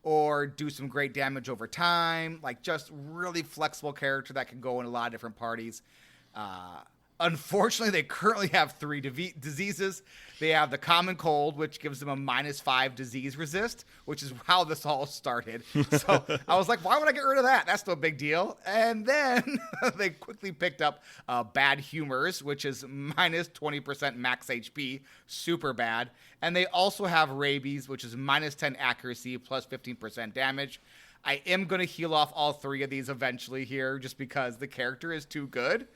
or do some great damage over time. Like just really flexible character that can go in a lot of different parties. Unfortunately, they currently have 3 diseases. They have the common cold, which gives them a -5 disease resist, which is how this all started. So I was like, why would I get rid of that? That's no big deal. And then they quickly picked up bad humors, which is -20% max HP, super bad. And they also have rabies, which is -10 accuracy, plus 15% damage. I am going to heal off all 3 of these eventually here, just because the character is too good.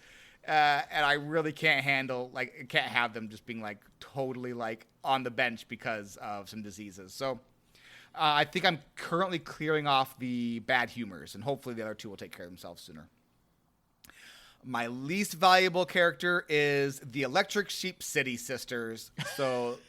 And I really can't have them just being like totally like on the bench because of some diseases. So I think I'm currently clearing off the bad humors, and hopefully the other 2 will take care of themselves sooner. My least valuable character is the Electric Sheep City Sisters. So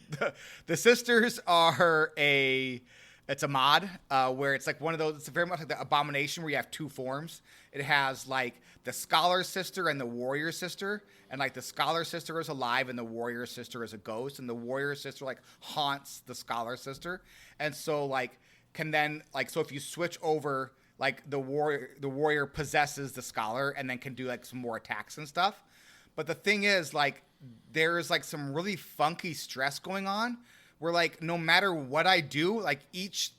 the sisters are it's a mod where it's like one of those, it's very much like the Abomination where you have 2 forms. It has like the Scholar Sister and the Warrior Sister, and like the Scholar Sister is alive and the Warrior Sister is a ghost, and the Warrior Sister like haunts the Scholar Sister. And so like can then like, so if you switch over, like the warrior possesses the Scholar and then can do like some more attacks and stuff. But the thing is, like, there's like some really funky stress going on where like no matter what I do, like each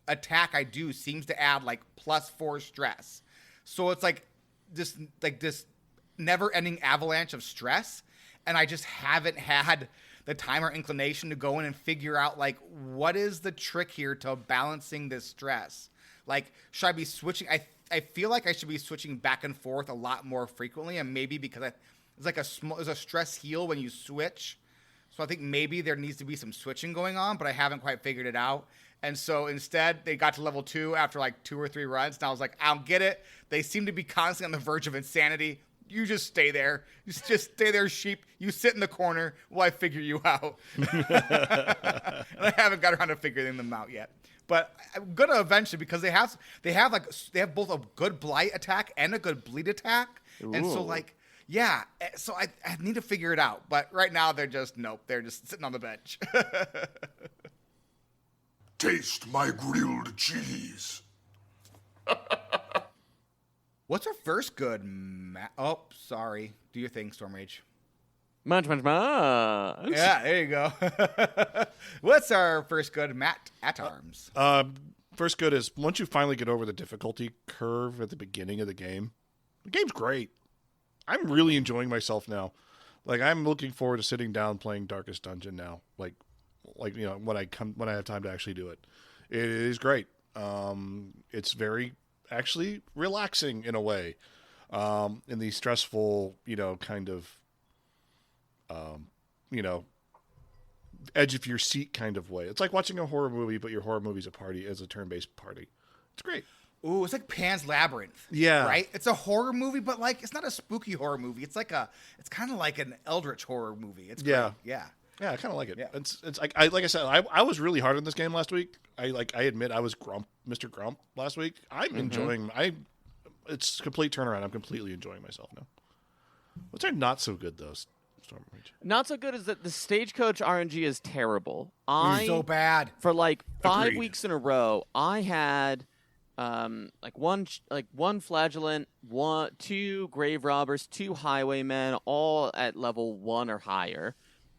attack I do seems to add like +4 stress. So it's like this never-ending avalanche of stress, and I just haven't had the time or inclination to go in and figure out like what is the trick here to balancing this stress. Like, should I be switching? I feel like I should be switching back and forth a lot more frequently, and maybe because it's like there's a stress heal when you switch. So I think maybe there needs to be some switching going on, but I haven't quite figured it out. And so instead, they got to level 2 after like 2 or 3 runs. And I was like, I don't get it. They seem to be constantly on the verge of insanity. You just stay there. You just stay there, sheep. You sit in the corner while I figure you out. And I haven't got around to figuring them out yet. But I'm gonna eventually, because they have both a good blight attack and a good bleed attack. Ooh. And so like, yeah, so I need to figure it out. But right now they're just sitting on the bench. Taste my grilled cheese. What's our first good Oh, sorry. Do your thing, Stormrage. Munch. Yeah, there you go. What's our first good Matt at arms? First good is once you finally get over the difficulty curve at the beginning of the game's great. I'm really enjoying myself now. Like, I'm looking forward to sitting down playing Darkest Dungeon now. Like when I have time to actually do it. It is great. It's very actually relaxing in a way. In the stressful, kind of edge of your seat kind of way. It's like watching a horror movie, but your horror movie's a turn-based party. It's great. Ooh, it's like Pan's Labyrinth. Yeah. Right? It's a horror movie, but like it's not a spooky horror movie. It's kind of like an eldritch horror movie. It's great. Yeah. Yeah, I kind of like it. Yeah. It's like I said, I was really hard on this game last week. I admit I was Mr. Grump last week. I'm enjoying. It's a complete turnaround. I'm completely enjoying myself now. What's our not so good though? Storm Rage. Not so good is that the Stagecoach RNG is terrible. So bad. For like 5 Agreed. weeks in a row, I had one flagellant, two grave robbers, two highwaymen, all at level 1 or higher,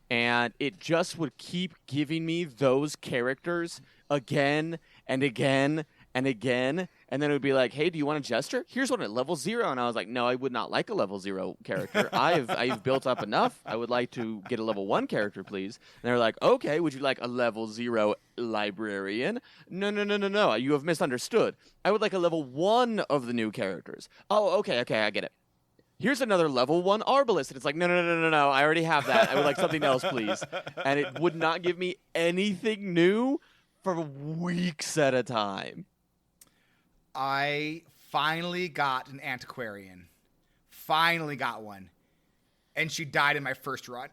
and it just would keep giving me those characters again and again and again, and then it would be like, hey, do you want a jester? Here's one at level 0, and I was like, no, I would not like a level 0 character. I've built up enough. I would like to get a level 1 character, please. And they're like, okay, would you like a level 0 librarian? No, you have misunderstood. I would like a level 1 of the new characters. Oh, okay, I get it. Here's another level 1 arbalist. And it's like, no, I already have that. I would like something else, please. And it would not give me anything new for weeks at a time. I finally got an antiquarian. Finally got one. And she died in my first run.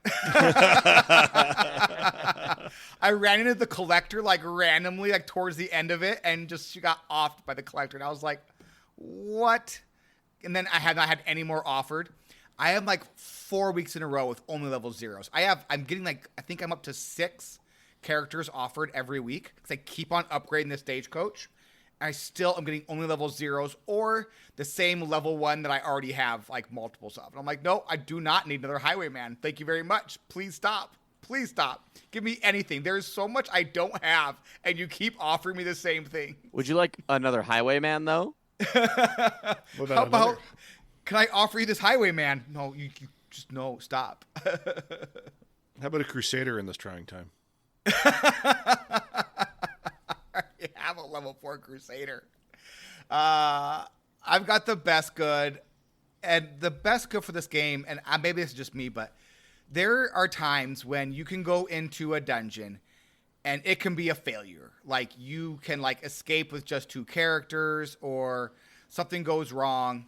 I ran into the collector like randomly, like towards the end of it, and just she got offed by the collector. And I was like, what? And then I had not had any more offered. I have like 4 weeks in a row with only level 0s. I'm getting like, I think I'm up to 6 characters offered every week because I keep on upgrading the Stagecoach. I still am getting only level 0s or the same level 1 that I already have like multiples of. And I'm like, no, I do not need another highwayman. Thank you very much. Please stop. Please stop. Give me anything. There's so much I don't have, and you keep offering me the same thing. Would you like another highwayman, though? How about, can I offer you this highwayman? No, you just, no, stop. How about a crusader in this trying time? You have a level 4 crusader. I've got the best good, and the best good for this game, and maybe this is just me, but there are times when you can go into a dungeon and it can be a failure. Like you can like escape with just 2 characters or something goes wrong.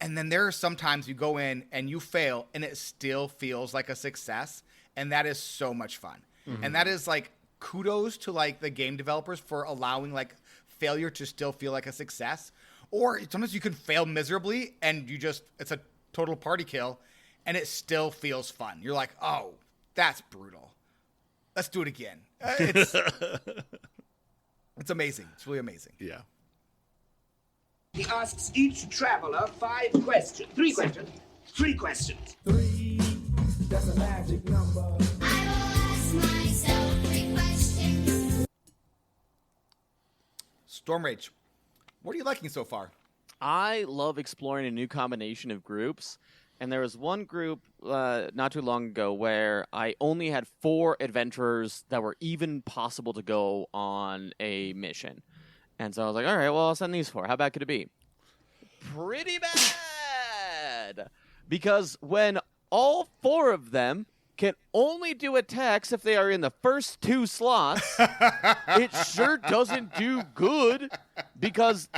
And then there are sometimes you go in and you fail and it still feels like a success. And that is so much fun. Mm-hmm. And that is like kudos to like the game developers for allowing like failure to still feel like a success. Or sometimes you can fail miserably and it's a total party kill and it still feels fun. You're like, oh, that's brutal. Let's do it again. It's amazing. It's really amazing. Yeah. He asks each traveler 5 questions. 3 questions. 3 questions. 3, that's a magic number. I will ask myself 3 questions. Storm Rage, what are you liking so far? I love exploring a new combination of groups. And there was one group not too long ago where I only had 4 adventurers that were even possible to go on a mission. And so I was like, all right, well, I'll send these 4. How bad could it be? Pretty bad! Because when all 4 of them can only do attacks if they are in the first 2 slots, it sure doesn't do good because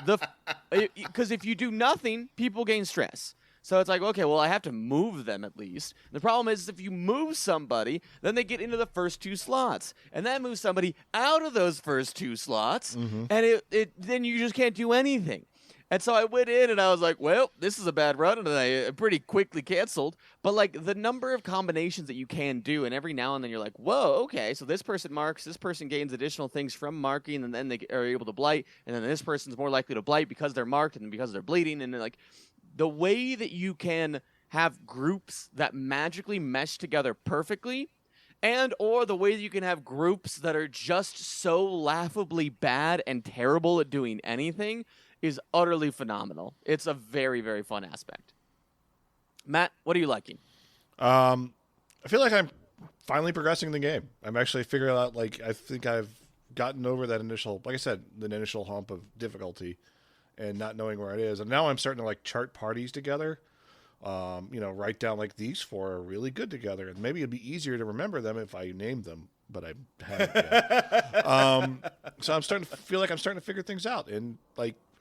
if you do nothing, people gain stress. So it's like, okay, well, I have to move them at least. The problem is if you move somebody, then they get into the first 2 slots. And that moves somebody out of those first 2 slots. Mm-hmm. And then you just can't do anything. And so I went in and I was like, well, this is a bad run. And I pretty quickly canceled. But like the number of combinations that you can do, and every now and then you're like, whoa, okay, so this person marks, this person gains additional things from marking, and then they are able to blight. And then this person's more likely to blight because they're marked and because they're bleeding. And then like, the way that you can have groups that magically mesh together perfectly, and or the way that you can have groups that are just so laughably bad and terrible at doing anything is utterly phenomenal. It's a very, very fun aspect. Matt, what are you liking? I feel like I'm finally progressing the game. I'm actually figuring out, like, I think I've gotten over that initial, like I said, the initial hump of difficulty and not knowing where it is. And now I'm starting to, like, chart parties together. Write down, like, these 4 are really good together. And maybe it'd be easier to remember them if I named them, but I haven't yet. So I'm starting to feel like I'm starting to figure things out. And,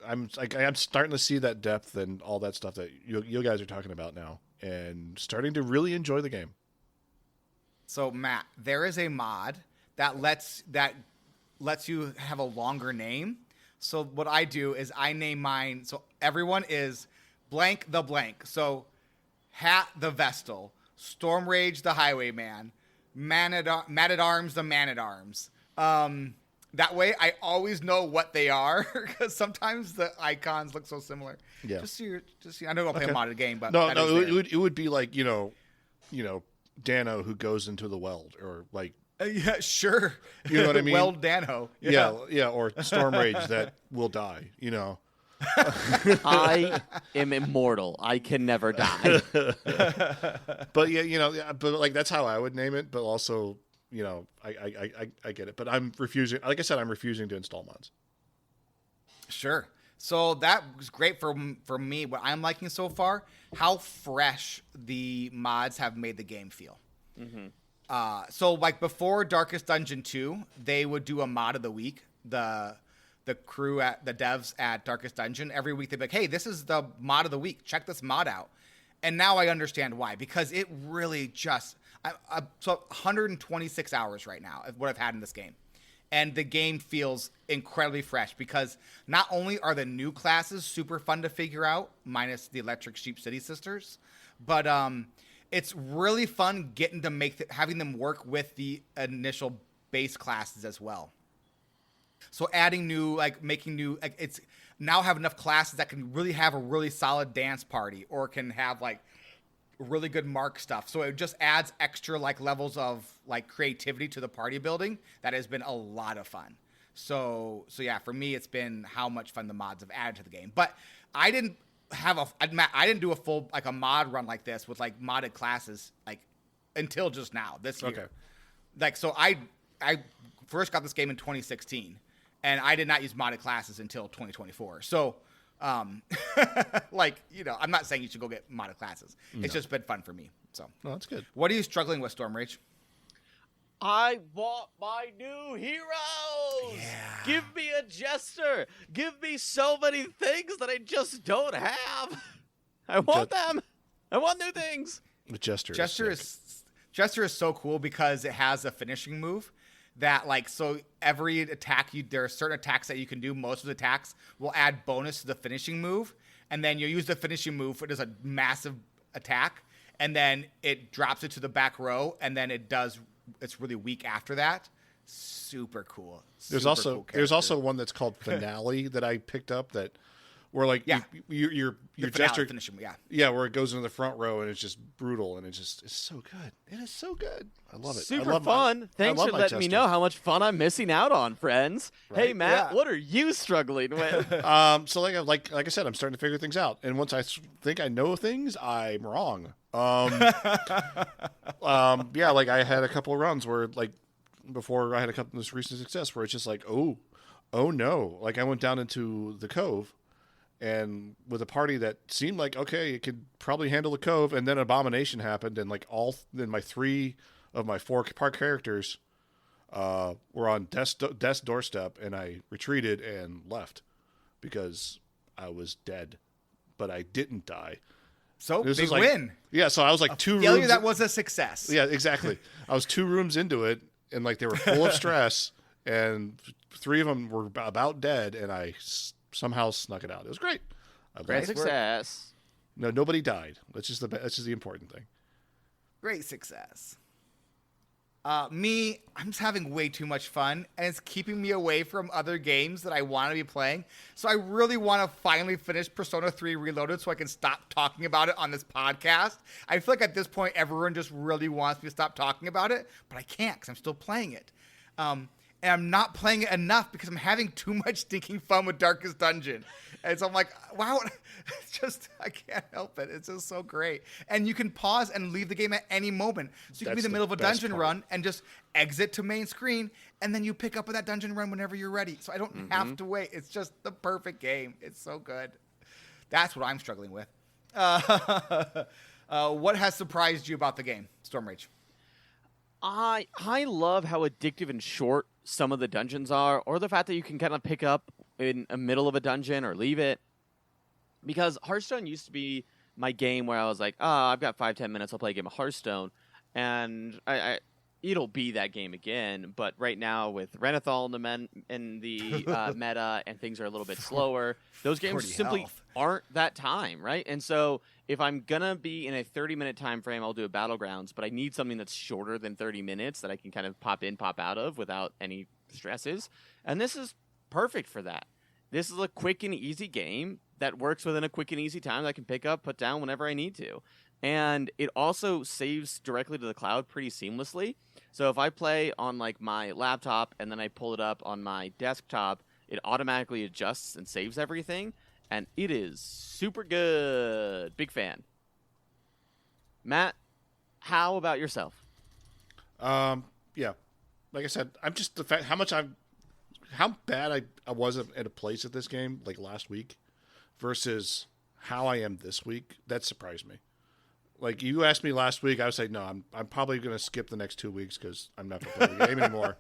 I'm starting to see that depth and all that stuff that you guys are talking about now, and starting to really enjoy the game. So Matt, there is a mod that lets you have a longer name. So what I do is I name mine. So everyone is blank the blank. So Hat the Vestal, Storm Rage the Highwayman, Man at Arms the Man at Arms. That way, I always know what they are, because sometimes the icons look so similar. Yeah. I know I'll play a modded game, but no, it would be like Dano who goes into the weld, or like yeah, sure. You know what I mean? Weld Dano. Yeah, or Storm Rage that will die. I am immortal. I can never die. But but like that's how I would name it. But also, I get it. But I'm refusing. Like I said, I'm refusing to install mods. Sure. So that was great for me. What I'm liking so far, how fresh the mods have made the game feel. Mm-hmm. So like before Darkest Dungeon 2, they would do a mod of the week. The crew at the devs at Darkest Dungeon, every week they'd be like, hey, this is the mod of the week. Check this mod out. And now I understand why, because it really just, so 126 hours right now of what I've had in this game. And the game feels incredibly fresh, because not only are the new classes super fun to figure out, minus the Electric Sheep City Sisters, but it's really fun getting to having them work with the initial base classes as well. So adding new, making new, it's now have enough classes that can really have a really solid dance party, or can have really good mark stuff. So it just adds extra levels of creativity to the party building. That has been a lot of fun. So yeah, for me, it's been how much fun the mods have added to the game. But I didn't do a full a mod run like this with modded classes until just now this year. Okay. So I first got this game in 2016, and I did not use modded classes until 2024. So I'm not saying you should go get modded classes. No. It's just been fun for me. So no, that's good. What are you struggling with, Storm Rage? I want my new heroes. Yeah. Give me a jester. Give me so many things that I just don't have. I want them. I want new things. The Jester is so cool, because it has a finishing move that so every attack there are certain attacks that you can do. Most of the attacks will add bonus to the finishing move, and then you use the finishing move. It does a massive attack, and then it drops it to the back row, and then it's really weak after that. Super cool. There's also one that's called Finale that I picked up that where your Jester finishing, where it goes into the front row and it's just brutal, and it's so good. It is so good. I love it. Super fun. Thanks for letting me know how much fun I'm missing out on, friends. Right? Hey Matt, what are you struggling with? So like I said, I'm starting to figure things out, and once I think I know things, I'm wrong. I had a couple of runs where before I had this recent success where it's just oh no, I went down into the cove, and with a party that seemed okay, it could probably handle the cove, and then Abomination happened, and then my 3 of my 4 part characters were on death's doorstep, and I retreated and left because I was dead, but I didn't die. So big win. Yeah, so I was 2 failure rooms. That was a success. Yeah, exactly. I was 2 rooms into it, and they were full of stress, and 3 of them were about dead, and I somehow snuck it out. It was great. Great success. No, nobody died. That's just the important thing. Great success. I'm just having way too much fun, and it's keeping me away from other games that I want to be playing. So I really want to finally finish Persona 3 Reloaded so I can stop talking about it on this podcast. I feel like at this point, everyone just really wants me to stop talking about it, but I can't because I'm still playing it. And and I'm not playing it enough because I'm having too much stinking fun with Darkest Dungeon. And so I'm like, wow, it's just, I can't help it. It's just so great. And you can pause and leave the game at any moment. So you can be in the middle of a dungeon run and just exit to main screen, and then you pick up with that dungeon run whenever you're ready. So I don't have to wait. It's just the perfect game. It's so good. That's what I'm struggling with. What has surprised you about the game, Storm Rage? I love how addictive and short some of the dungeons are, or the fact that you can kind of pick up in the middle of a dungeon or leave it. Because Hearthstone used to be my game where I was like, I've got 5-10 minutes, I'll play a game of Hearthstone. And it'll be that game again. But right now with Renathal in the meta and things are a little bit slower, those games simply aren't that time, right? And so if I'm going to be in a 30-minute time frame, I'll do a Battlegrounds, but I need something that's shorter than 30 minutes that I can kind of pop in, pop out of without any stresses. And this is perfect for that. This is a quick and easy game that works within a quick and easy time that I can pick up, put down whenever I need to. And it also saves directly to the cloud pretty seamlessly. So if I play on like my laptop and then I pull it up on my desktop, it automatically adjusts and saves everything. And it is super good. Big fan. Matt, how about yourself? Yeah. Like I said, I'm just the fact how bad I was at a place at this game like last week versus how I am this week. That surprised me. Like you asked me last week, I would say no. I'm probably going to skip the next 2 weeks because I'm not going to play the game anymore.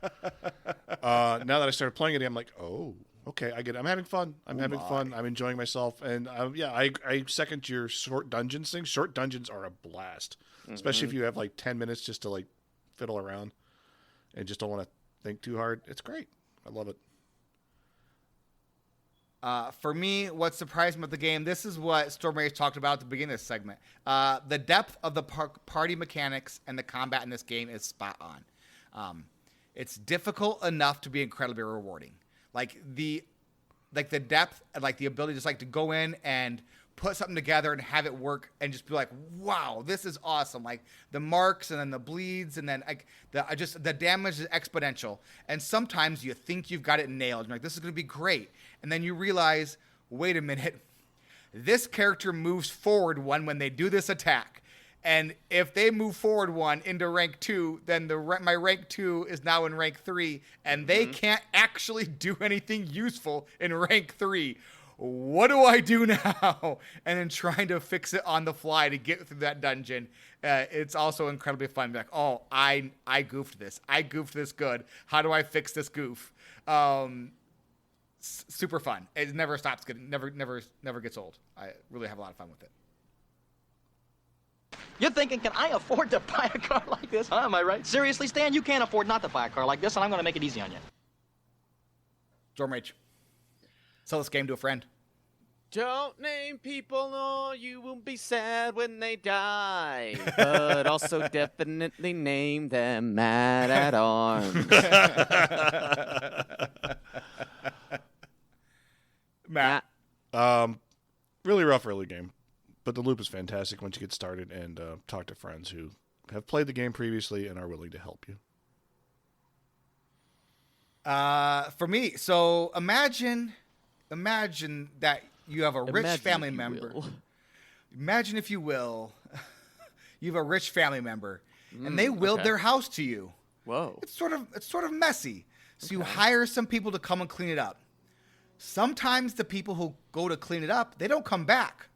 Now that I started playing it, I'm like, oh, okay, I get it. I'm having fun. I'm enjoying myself, and I second your short dungeons thing. Short dungeons are a blast, especially if you have like 10 minutes just to like fiddle around and just don't want to think too hard. It's great. I love it. For me, what surprised me about the game, this is what Storm Rage talked about at the beginning of this segment. The depth of the party mechanics and the combat in this game is spot on. It's difficult enough to be incredibly rewarding. Like the depth and like the ability just like to go in and put something together and have it work and just be like, wow, this is awesome. Like the marks and then the bleeds and then like the damage is exponential. And sometimes you think you've got it nailed. You're like, this is going to be great. And then you realize, wait a minute, this character moves forward one when they do this attack. And if they move forward one into rank 2, then my rank 2 is now in rank 3, and they can't actually do anything useful in rank 3. What do I do now? And then trying to fix it on the fly to get through that dungeon. It's also incredibly fun. Like, oh, I goofed this. I goofed this good. How do I fix this goof? Super fun. It never stops. Never gets old. I really have a lot of fun with it. You're thinking, can I afford to buy a car like this? Huh? Am I right? Seriously, Stan, you can't afford not to buy a car like this, and I'm going to make it easy on you. Storm Rage. Sell this game to a friend. Don't name people or you will be sad when they die. But also definitely name them Mad at Arms. Matt. Really rough early game. But the loop is fantastic once you get started and talk to friends who have played the game previously and are willing to help you. For me, so imagine that you have a rich family member. Imagine, if you will, you have a rich family member, and they willed their house to you. Whoa! It's sort of messy. So you hire some people to come and clean it up. Sometimes the people who go to clean it up, they don't come back.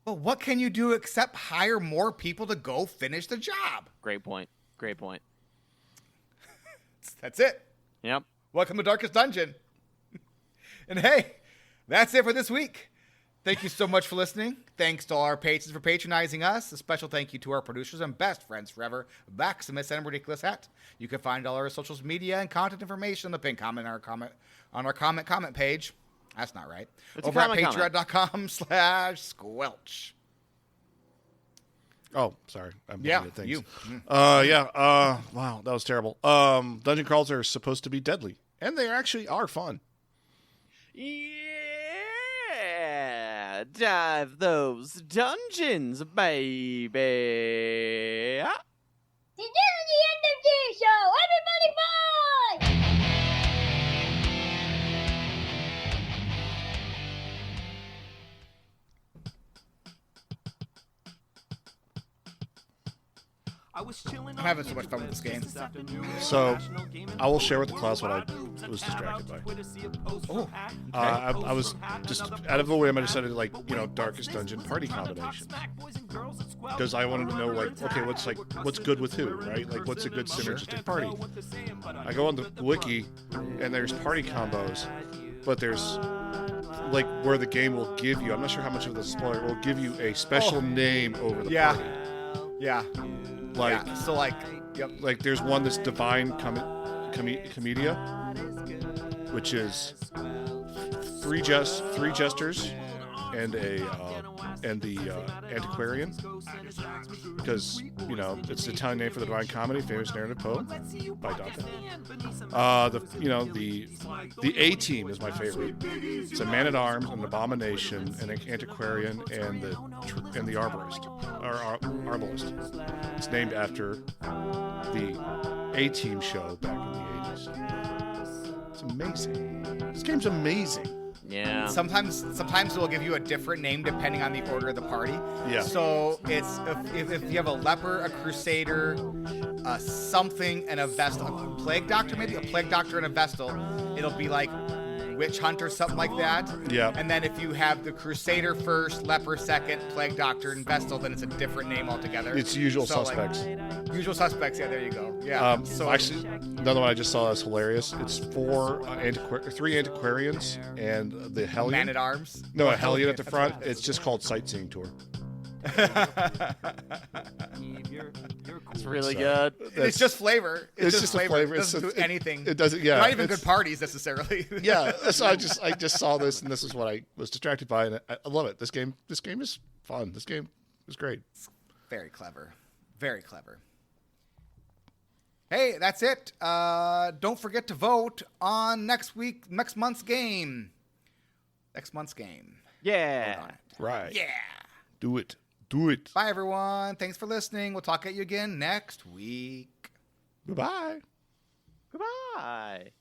Well, what can you do except hire more people to go finish the job? Great point. That's it. Yep. Welcome to Darkest Dungeon. And hey, that's it for this week. Thank you so much for listening. Thanks to all our patrons for patronizing us. A special thank you to our producers and best friends forever, Baximus and RidiculousHat. You can find all our social media and content information in the pinned comment on our comment page. That's not right. It's over at patreon.com/squelch. Oh, sorry. I'm yeah, looking at things. You. Wow, that was terrible. Dungeon crawls are supposed to be deadly, and they actually are fun. Yeah, dive those dungeons, baby. This is the end of the show. Everybody bye! I'm having so much fun with this game. So, I will share with the class what I was distracted by. Oh, I was just out of the way. I decided Darkest Dungeon party combinations because I wanted to know okay, what's good with who, right? Like what's a good synergistic party? I go on the wiki and there's party combos, but there's where the game will give you. I'm not sure how much of the spoiler will give you a special name over the party. Yeah. Yep. Like there's one that's Divine Comedia, which is three jesters and the antiquarian, because it's the Italian name for the Divine Comedy, famous narrative poem by Dante. The A team is my favorite. It's a man at arms, an abomination, an antiquarian, and the arborist or arbalist. It's named after the A team show back in the 80s. It's amazing. This game's amazing. Yeah. Sometimes it will give you a different name depending on the order of the party. Yeah. So it's if you have a leper, a crusader, something, and a vestal, a plague doctor, maybe a plague doctor and a vestal, it'll be like witch hunter, something like that. Yeah. And then if you have the crusader first, leper second, plague doctor, and vestal, then it's a different name altogether. It's Usual Suspects. Usual Suspects. Yeah, there you go. Yeah. So actually, another one I just saw is hilarious. It's three antiquarians and the Hellion. Man at arms. No, a Hellion at the front. It's just called Sightseeing Tour. It's really good. It's just flavor. It's just flavor. It doesn't do anything. It doesn't. Yeah. Not even good parties necessarily. Yeah. So I just saw this, and this is what I was distracted by, and I love it. This game is fun. This game is great. It's very clever. Very clever. Hey, that's it. Don't forget to vote on next month's game. Next month's game. Yeah. Right. Yeah. Do it. Bye, everyone. Thanks for listening. We'll talk at you again next week. Goodbye. Goodbye.